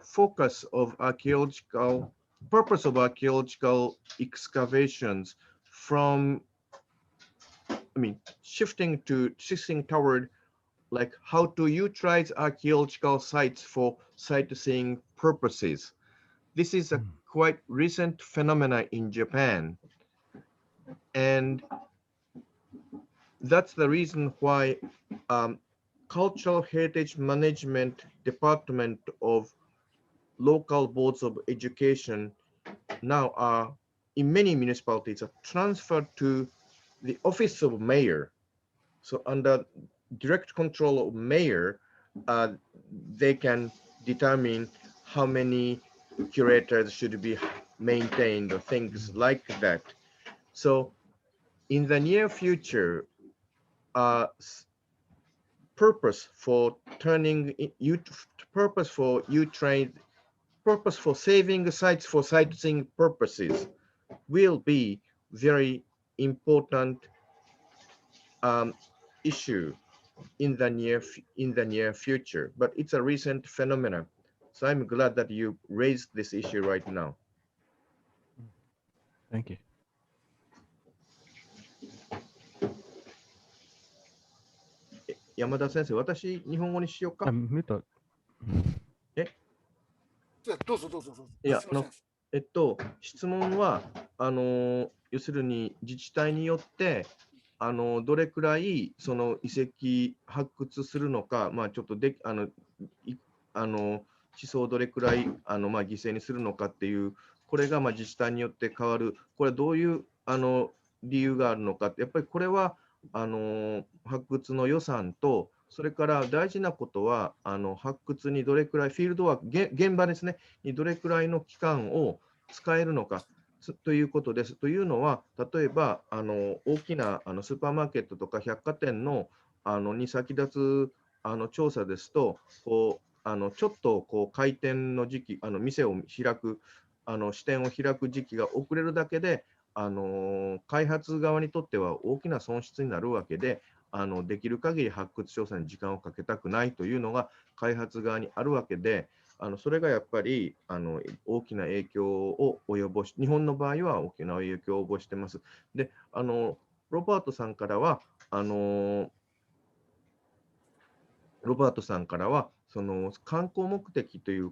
focus of purpose of archaeological excavations from, shifting toward like how to utilize archaeological sites for sightseeing purposes. This is a quite recent phenomena in Japan, and that's the reason why Cultural Heritage Management Department of local boards of education now are, in many municipalities, are transferred to the office of mayor. So under direct control of mayor, they can determine how many curators should be maintained or things like that. So in the near future, purpose for saving sites for sightseeing purposes will be very important issue in the near future, but it's a recent phenomenon. So I'm glad that you raised this issue right now. Thank you. Yamada 先生、私、日本語にしようか。どうぞ。いや、質問は、要するに自治体によって、どれくらいその遺跡発掘するのか、ちょっと地層をどれくらい犠牲にするのかっていう、これが自治体によって変わる、これはどういう理由があるのかって、やっぱりこれは発掘の予算と、それから大事なことは、発掘にどれくらい、フィールドワーク、現場ですね、にどれくらいの期間を使えるのかということです。というのは、例えば大きなスーパーマーケットとか百貨店に先立つ調査ですと、ちょっと開店の時期、店を開く、支店を開く時期が遅れるだけで、開発側にとっては大きな損失になるわけで、できる限り発掘調査に時間をかけたくないというのが開発側にあるわけで、それがやっぱり大きな影響を及ぼし、日本の場合は大きな影響を及ぼしています。で、ロバートさんからは、その観光目的という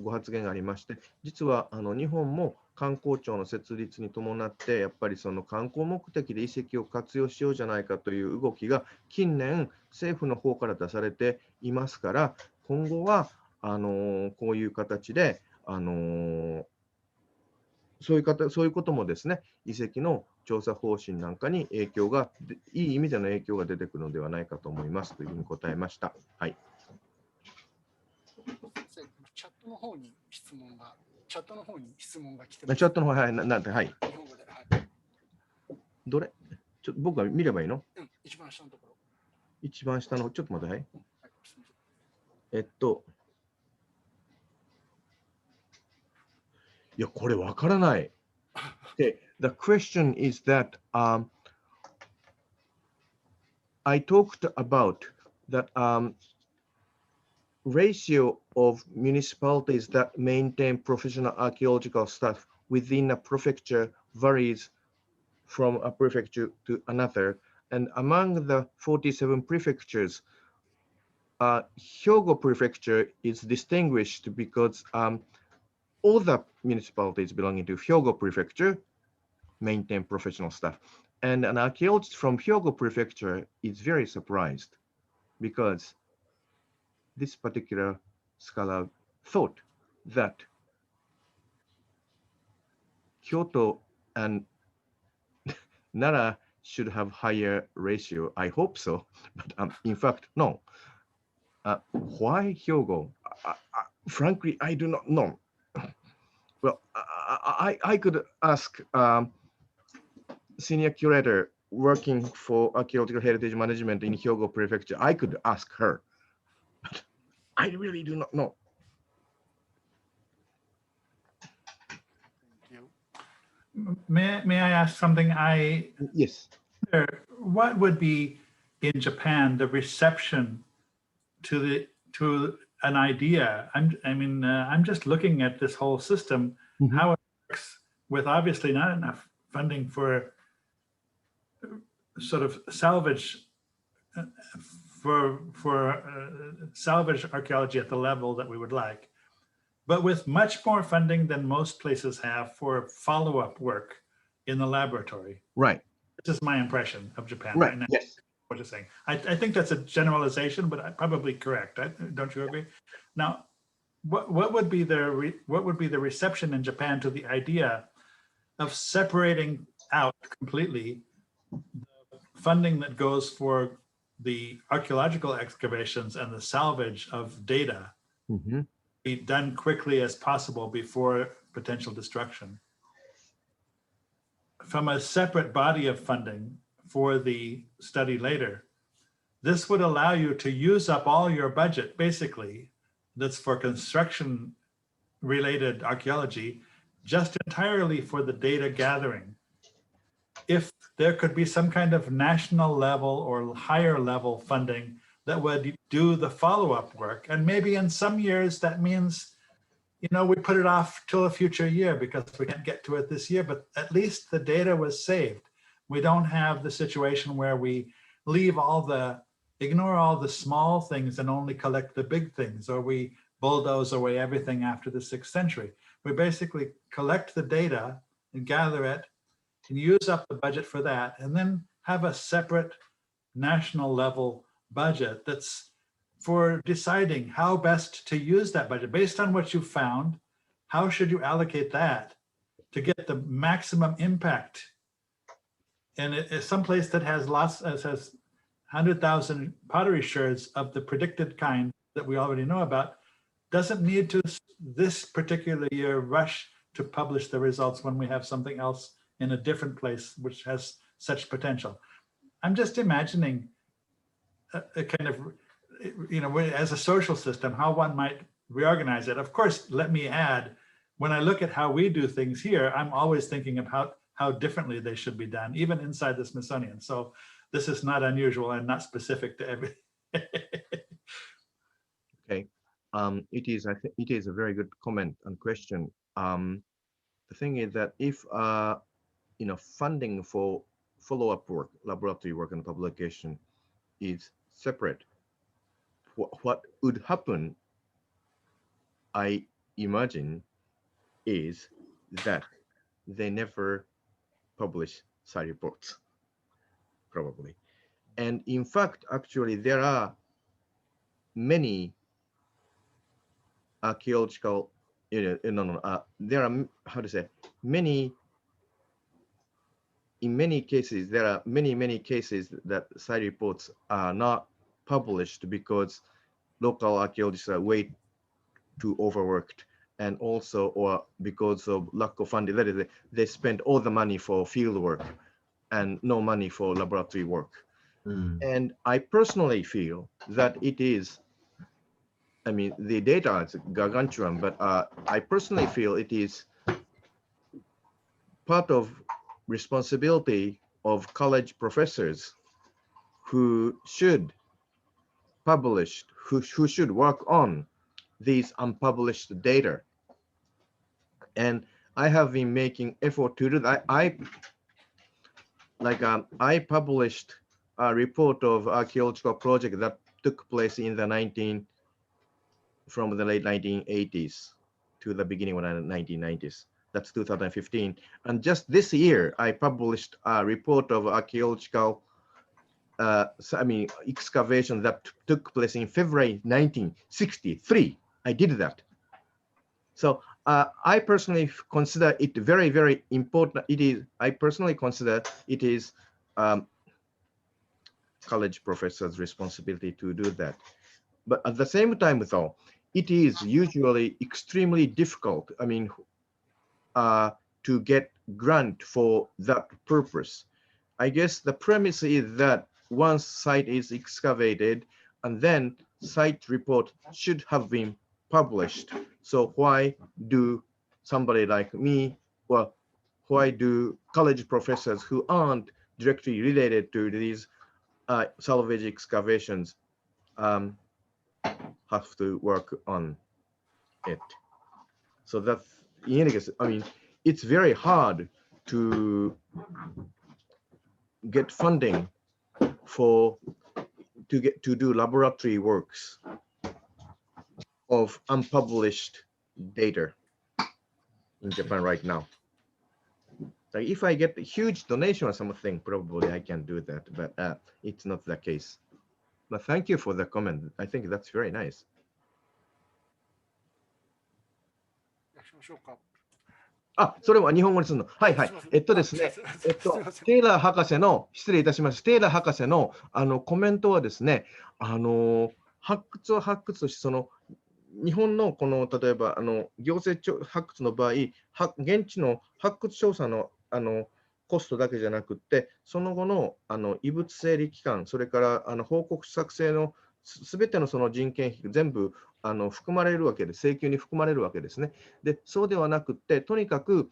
ご発言がありまして、実は日本も観光庁の設立に伴って、やっぱりその観光目的で遺跡を活用しようじゃないかという動きが近年、政府の方から出されていますから、今後はこういう形で、そういうこともですね、遺跡の調査方針なんかにいい意味での影響が出てくるのではないかと思いますというふうに答えました。はい。チャットの方に質問が来てます。チャットの方、はい。日本語で、はい。どれ？僕が見ればいいの？一番下のところ。一番下の、ちょっと待って、はい。はいすみませんいや、これわからない。で、the question is that I talked about that ratio of municipalities that maintain professional archaeological staff within a prefecture varies from a prefecture to another. And among the 47 prefectures, Hyogo prefecture is distinguished because all the municipalities belonging to Hyogo prefecture maintain professional staff. And an archaeologist from Hyogo prefecture is very surprised because this particular scholar thought that Kyoto and Nara should have higher ratio. I hope so, but in fact, no. Why Hyogo? Frankly, I do not know. Well, I could ask senior curator working for Archaeological Heritage Management in Hyogo Prefecture. I could ask her, but I really do not know. Thank you. May I ask something? Yes. What would be in Japan the reception to an idea? I'm just looking at this whole system, how it works with obviously not enough funding for sort of salvage salvage archaeology at the level that we would like, but with much more funding than most places have for follow-up work in the laboratory. Right. This is my impression of Japan Right. right now. Yes. What you're saying. I think that's a generalization, but probably correct. Don't you agree? Now, what would be the reception in Japan to the idea of separating out completely the funding that goes for the archaeological excavations and the salvage of data be done quickly as possible before potential destruction, from a separate body of funding for the study later? This would allow you to use up all your budget, basically, that's for construction related archaeology, just entirely for the data gathering. If there could be some kind of national level or higher level funding that would do the follow-up work, and maybe in some years that means, you know, we put it off till a future year because we can't get to it this year, but at least the data was saved. We don't have the situation where we ignore all the small things and only collect the big things, or we bulldoze away everything after the 6th century. We basically collect the data and gather it and use up the budget for that, and then have a separate national level budget that's for deciding how best to use that budget. Based on what you found, how should you allocate that to get the maximum impact? And it's someplace that has 100,000 pottery sherds of the predicted kind that we already know about, doesn't need to this particular year rush to publish the results when we have something else in a different place which has such potential. I'm just imagining a kind of, you know, as a social system, how one might reorganize it. Of course, let me add, when I look at how we do things here, I'm always thinking about how differently they should be done, even inside the Smithsonian. So this is not unusual and not specific to every. Okay, it is a very good comment and question. The thing is that if you know, funding for follow-up work, laboratory work and publication is separate, what would happen, I imagine, is that they never publish side reports, probably. And in fact, actually, there are many archaeological, there are, how to say, in many cases, there are many cases that side reports are not published because local archaeologists are way too overworked, and also, or because of lack of funding, that is, they spend all the money for field work and no money for laboratory work. Mm. And I personally feel that it is, I mean, the data is gargantuan, but I personally feel it is part of responsibility of college professors who should publish, who should work on these unpublished data. And I have been making effort to do that. I published a report of archaeological project that took place in from the late 1980s to the beginning of the 1990s. That's 2015. And just this year, I published a report of archaeological excavation that took place in February 1963. I did that. So I personally consider it very, very important. I personally consider it is college professors' responsibility to do that. But at the same time, though, it is usually extremely difficult, to get grant for that purpose. I guess the premise is that once site is excavated, and then site report should have been published. So why do somebody like me, well, why do college professors who aren't directly related to these salvage excavations have to work on it? So that's, in any case, it's very hard to get funding to do laboratory works of unpublished data in Japan right now. Like if I get a huge donation or something, probably I can do that, but it's not the case. But thank you for the comment. I think that's very nice. それは日本語にするの。はいはい。ですね。テイラー博士の、失礼いたしました。テイラー博士のコメントはですね、発掘は発掘として、日本の例えば行政発掘の場合、現地の発掘調査のコストだけじゃなくて、その後の遺物整理期間、それから報告作成のすべてのその人件費、全部含まれるわけです。請求に含まれるわけですね。で、そうではなくて、とにかく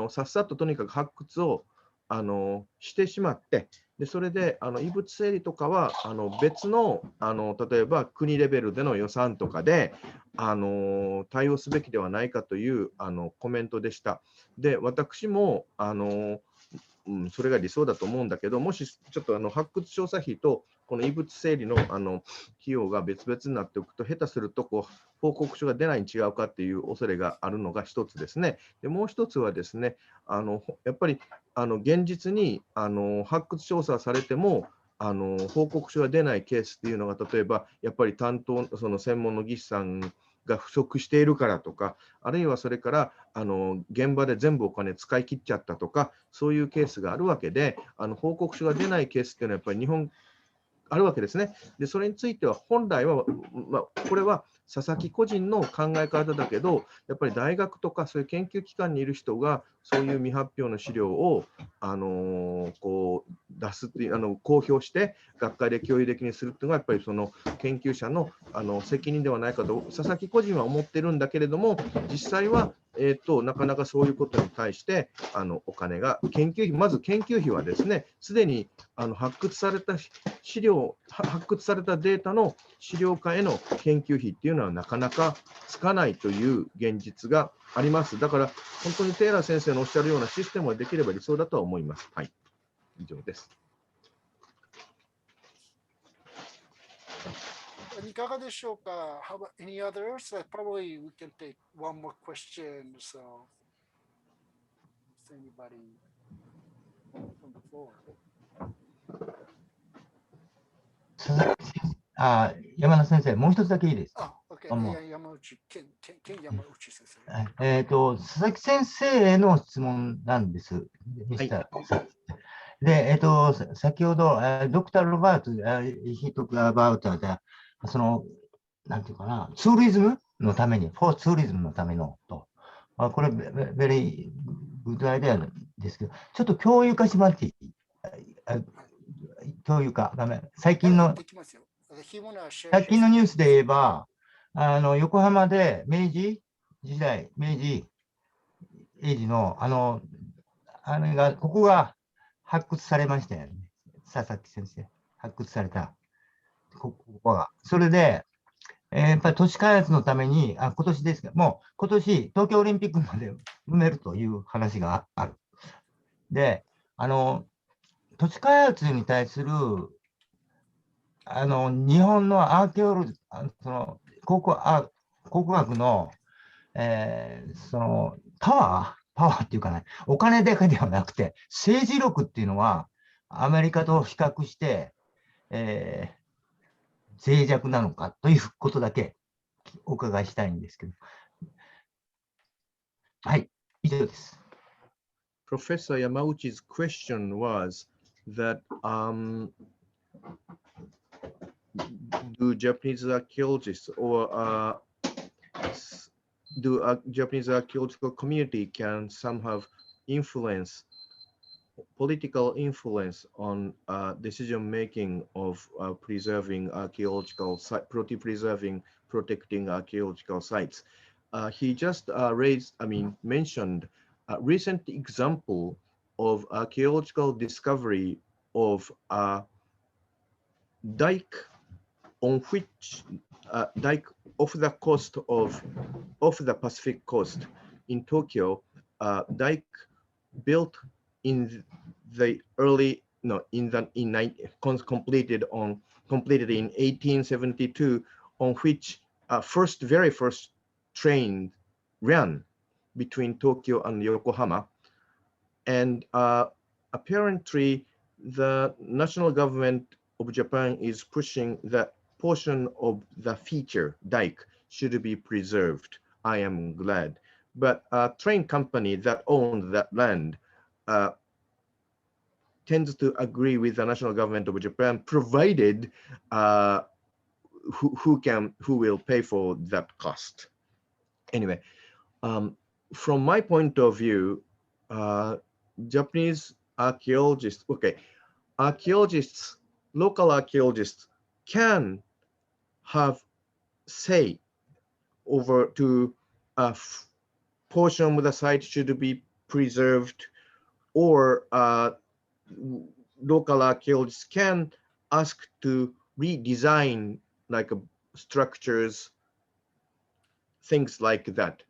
さっさととにかく発掘をしてしまって、でそれで遺物整理とかは別の例えば国レベルでの予算とかで対応すべきではないかというコメントでした。で、私もそれが理想だと思うんだけど、もしちょっと発掘調査費とこの遺物整理の費用が別々になっておくと、下手すると報告書が出ないに違うかっていう恐れがあるのが一つですね。でもう一つはですね、やっぱり現実に発掘調査されても報告書が出ないケースっていうのが、例えばやっぱり担当その専門の技師さんが不足しているからとか、あるいはそれから現場で全部お金使い切っちゃったとか、そういうケースがあるわけで、報告書が出ないケースっていうのはやっぱり日本あるわけですね。で、それについては本来は、これは佐々木個人の考え方だけど、やっぱり大学とかそういう研究機関にいる人がそういう未発表の資料を出すっていう公表して学会で共有的にするっていうのがやっぱりその研究者の責任ではないかと佐々木個人は思ってるんだけれども、実際はなかなかそういうことに対してお金がまず研究費はですね、すでに発掘された資料、発掘されたデータの資料化への研究費っていうのはなかなかつかないという現実があります。だから本当にテイラー先生のおっしゃるようなシステムができれば理想だとは思います。はい、以上です。いかがでしょうか How about any others? Probably we can take one more question. So, is anybody from the floor? 山田先生、もう一つだけいいですか。Okay. 山内先生。佐々木先生への質問なんです。で、先ほど、ドクター・ロバート、he talked about なんていうかな、ツーリズムのために、for ツーリズムのためのと。これ、very good idea ですけど、ちょっと共有化してもらっていいというか、ダメ。最近のできますよ。最近のニュースで言えば、横浜で明治時代、明治英治の、ここが発掘されましたよね。佐々木先生、発掘された。ここが。それで、やっぱり都市開発のために、今年ですけど、もう今年東京オリンピックまで埋めるという話がある。で、都市開発に対する日本のアーケオロジー、考古学の、そのパワーっていうかね、お金だけではなくて、政治力っていうのは、アメリカと比較して、脆弱なのかということだけお伺いしたいんですけど。はい、以上です。Professor Yamauchi's question was that do Japanese archaeologists or do a Japanese archaeological community can somehow influence political influence on decision making of preserving archaeological site, protecting archaeological sites. He just mentioned a recent example of archaeological discovery of a dike on which dike off the coast of the Pacific coast in Tokyo, dike built in the early completed in 1872, on which very first train ran between Tokyo and Yokohama, and apparently the national government of Japan is pushing that portion of the feature dike should be preserved. I am glad. But a train company that owned that land tends to agree with the national government of Japan, provided who will pay for that cost. Anyway, from my point of view, Japanese archaeologists, local archaeologists can have say over to a portion of the site should be preserved, or local archaeologists can ask to redesign like structures, things like that.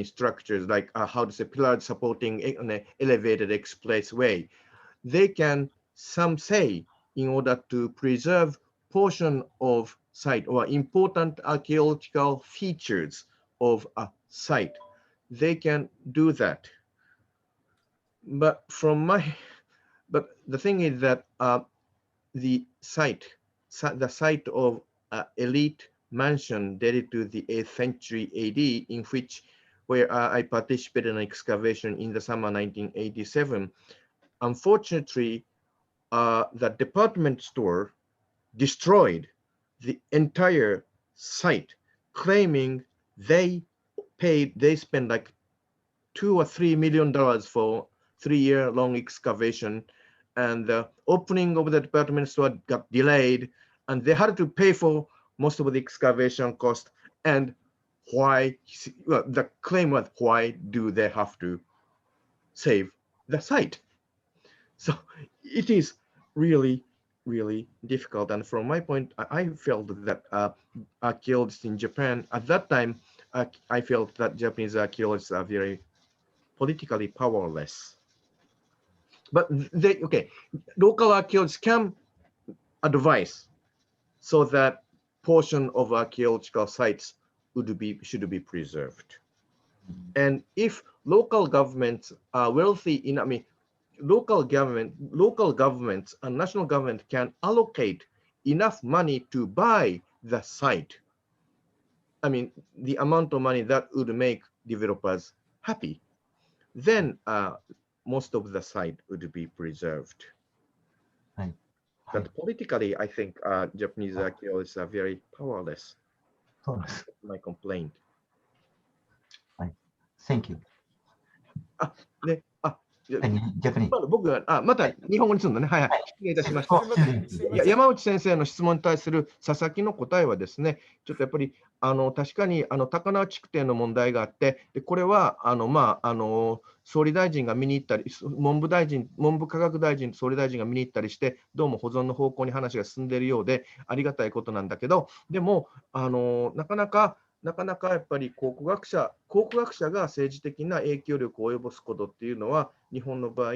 Structures like how to say pillars supporting an elevated expressway. They can some say in order to preserve portion of site or important archaeological features of a site. They can do that. But the thing is that the site of elite mansion dated to the 8th century AD, where I participated in an excavation in the summer 1987. Unfortunately, the department store destroyed the entire site, claiming they spent like $2 or $3 million for 3-year-long excavation, and the opening of the department store got delayed, and they had to pay for most of the excavation cost. And why? Well, the claim was, why do they have to save the site? So it is really, really difficult. And from my point, I felt that archaeologists in Japan at that time, I felt that Japanese archaeologists are very politically powerless. But local archaeologists can advise so that portion of archaeological sites should be preserved. And if local governments are wealthy local governments and national government can allocate enough money to buy the site, the amount of money that would make developers happy, then most of the site would be preserved. Right. But politically, I think Japanese archaeologists are very powerless. That's my complaint. Thank you. いや逆に。僕が、また日本語にするのね。はいはい。失礼いたしました。山内先生の質問に対する佐々木の答えはですね、ちょっとやっぱり確かに高輪築堤の問題があって、でこれは総理大臣が見に行ったり、文部科学大臣、総理大臣が見に行ったりして、どうも保存の方向に話が進んでいるようで、ありがたいことなんだけど、でもなかなかやっぱり考古学者が政治的な影響力を及ぼすことっていうのは、日本の場合、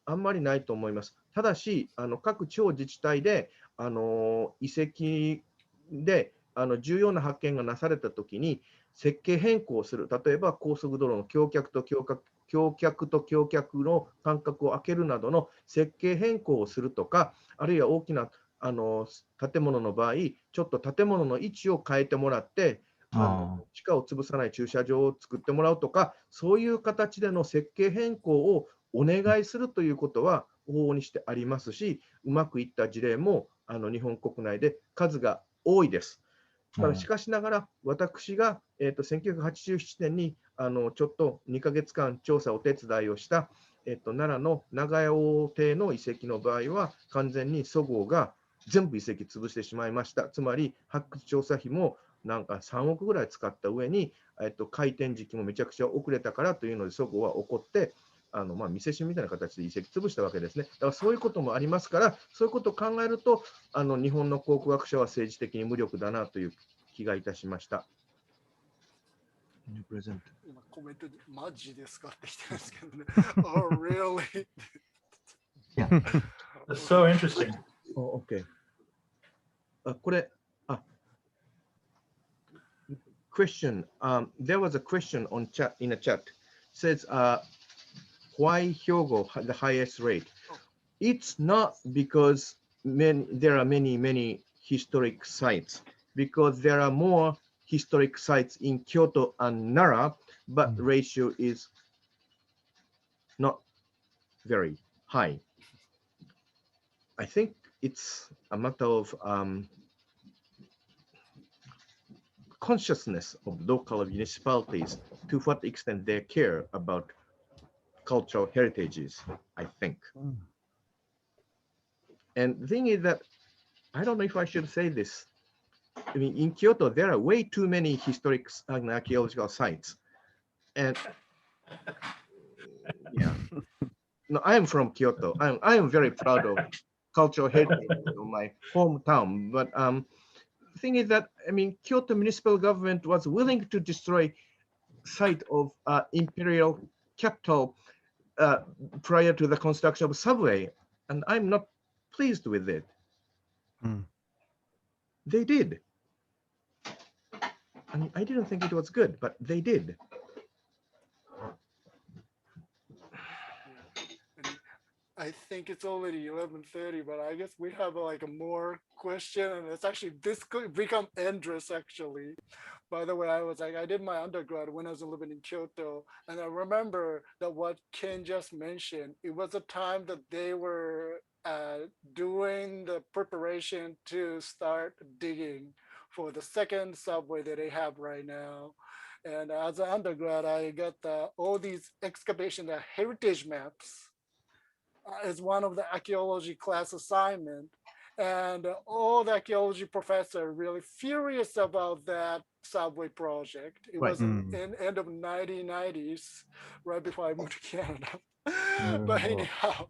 あんまりないと思います。ただし、各地方自治体で遺跡で重要な発見がなされたときに、設計変更をする、例えば高速道路の橋脚と橋脚の間隔を空けるなどの設計変更をするとか、あるいは大きな建物の場合、ちょっと建物の位置を変えてもらって、地下を潰さない駐車場を作ってもらうとか、そういう形での設計変更をお願いするということは往々にしてありますし、うまくいった事例も日本国内で数が多いです。ただしかしながら、私が1987年にちょっと2ヶ月間調査お手伝いをした奈良の長屋大邸の遺跡の場合は、完全にそごうが全部遺跡潰してしまいました。つまり発掘調査費もなんか3億ぐらい使った上に、開店時期もめちゃくちゃ遅れたからというので、そごうは怒って、見せしみたいな形で遺跡潰したわけですね。だからそういうこともありますから、そういうことを考えると、日本の考古学者は政治的に無力だなという気がいたしました。今コメントでマジですかって来てるんですけどね。Oh, really? Yeah. That's so interesting. Oh, okay. これ、question. There was a question in a chat. Says, why Hyogo the highest rate? It's not because there are many historic sites, because there are more historic sites in Kyoto and Nara, but the ratio is not very high. I think it's a matter of consciousness of local municipalities, to what extent they care about cultural heritages, I think. And the thing is that, I don't know if I should say this. I mean, in Kyoto, there are way too many historic and archaeological sites. And yeah, no, I am from Kyoto. I am very proud of cultural heritage of my hometown. But the thing is that, I mean, Kyoto municipal government was willing to destroy site of imperial capital prior to the construction of subway, and I'm not pleased with it. They did. And I didn't think it was good, but they did. I think it's already 11:30, but I guess we have like a more question, and it's actually this could become endless actually. By the way, I did my undergrad when I was living in Kyoto, and I remember that what Ken just mentioned, it was a time that they were doing the preparation to start digging for the second subway that they have right now. And as an undergrad, I got all these excavation heritage maps as one of the archaeology class assignment. And all the archaeology professor really furious about that subway project. It was in end of 1990s, right before I moved to Canada. But anyhow,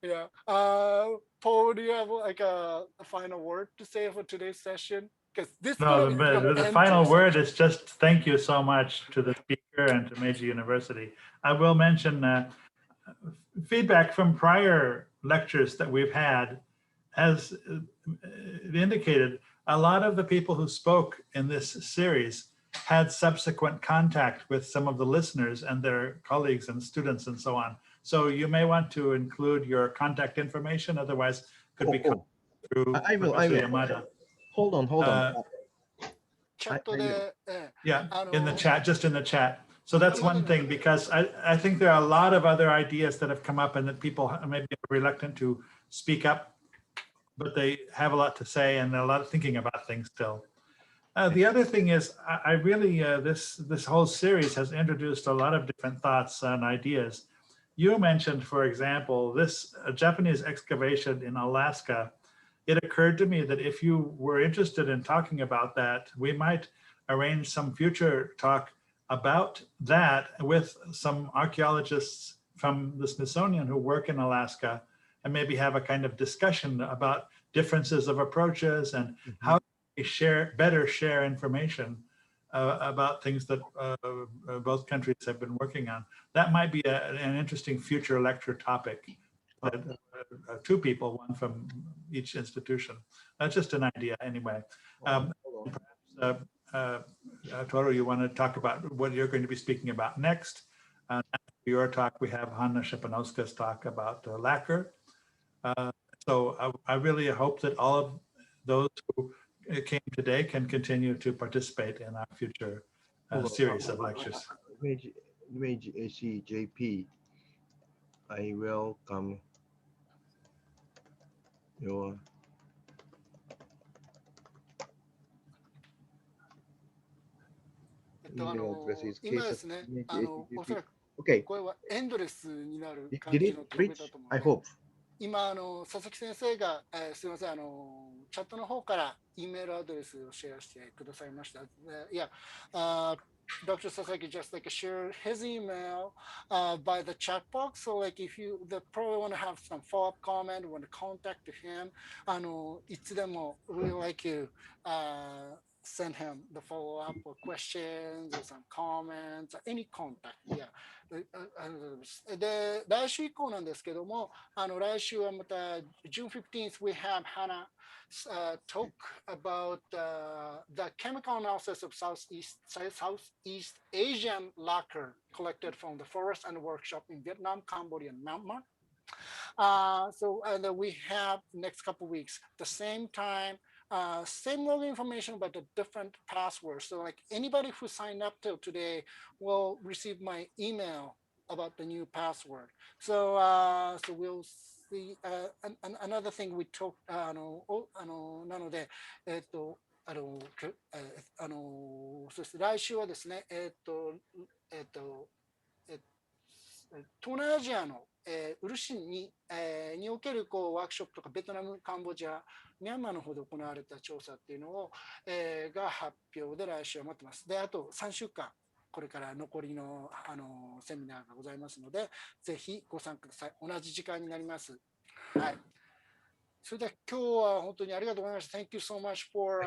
yeah. Paul, do you have like a final word to say for today's session? Because this the final word is just thank you so much to the speaker and to Meiji University. I will mention feedback from prior lectures that we've had has indicated a lot of the people who spoke in this series had subsequent contact with some of the listeners and their colleagues and students and so on. So you may want to include your contact information, otherwise could be through Professor Yamada. Hold on. Yeah, in the chat, just in the chat. So that's one thing, because I think there are a lot of other ideas that have come up and that people may be reluctant to speak up, but they have a lot to say and a lot of thinking about things still. The other thing is, I really, this whole series has introduced a lot of different thoughts and ideas. you mentioned, for example, this Japanese excavation in Alaska. It occurred to me that if you were interested in talking about that, we might arrange some future talk about that with some archaeologists from the Smithsonian who work in Alaska, and maybe have a kind of discussion about differences of approaches and how we better share information about things that both countries have been working on. That might be an interesting future lecture topic. Two people, one from each institution. That's just an idea anyway. Perhaps, Toru, you want to talk about what you're going to be speaking about next? After your talk, we have Hanna Shepanowska's talk about lacquer. So I really hope that all of those who came today can continue to participate in our future series of lectures. Meiji ACJP, I welcome your email address is 今ですね、おそらく Okay. これはエンドレスになる感 Did じ it の飛べ reach? たと思う I ので、 hope. 今佐々木先生が、すみませんチャットの方から E メールアドレスをシェアしてくださいました。Yeah, Dr. Sasaki just like shared his email by the chat box. So like if you probably want to have some follow-up comment, want to contact him, いつでも we like you send him the follow-up or questions or some comments, any contact. Yeah. で、来週以降なんですけども、来週はまた June 15th we have Hannah talk about the chemical analysis of Southeast Asian lacquer collected from the forest and workshop in Vietnam, Cambodia, and Myanmar. So we have next couple of weeks, the same time, same login information, but a different password. So like anybody who signed up till today will receive my email about the new password. So so we'll see. Another thing we talked なのでそして来週はですね東南アジアの漆におけるワークショップとかベトナム、カンボジア、ミャンマーの方で行われた調査っていうのをが発表で来週は待ってます。で、あと3週間これから残りのセミナーがございますので、ぜひご参加ください。同じ時間になります。はい。それでは今日は本当にありがとうございました。Thank you so much for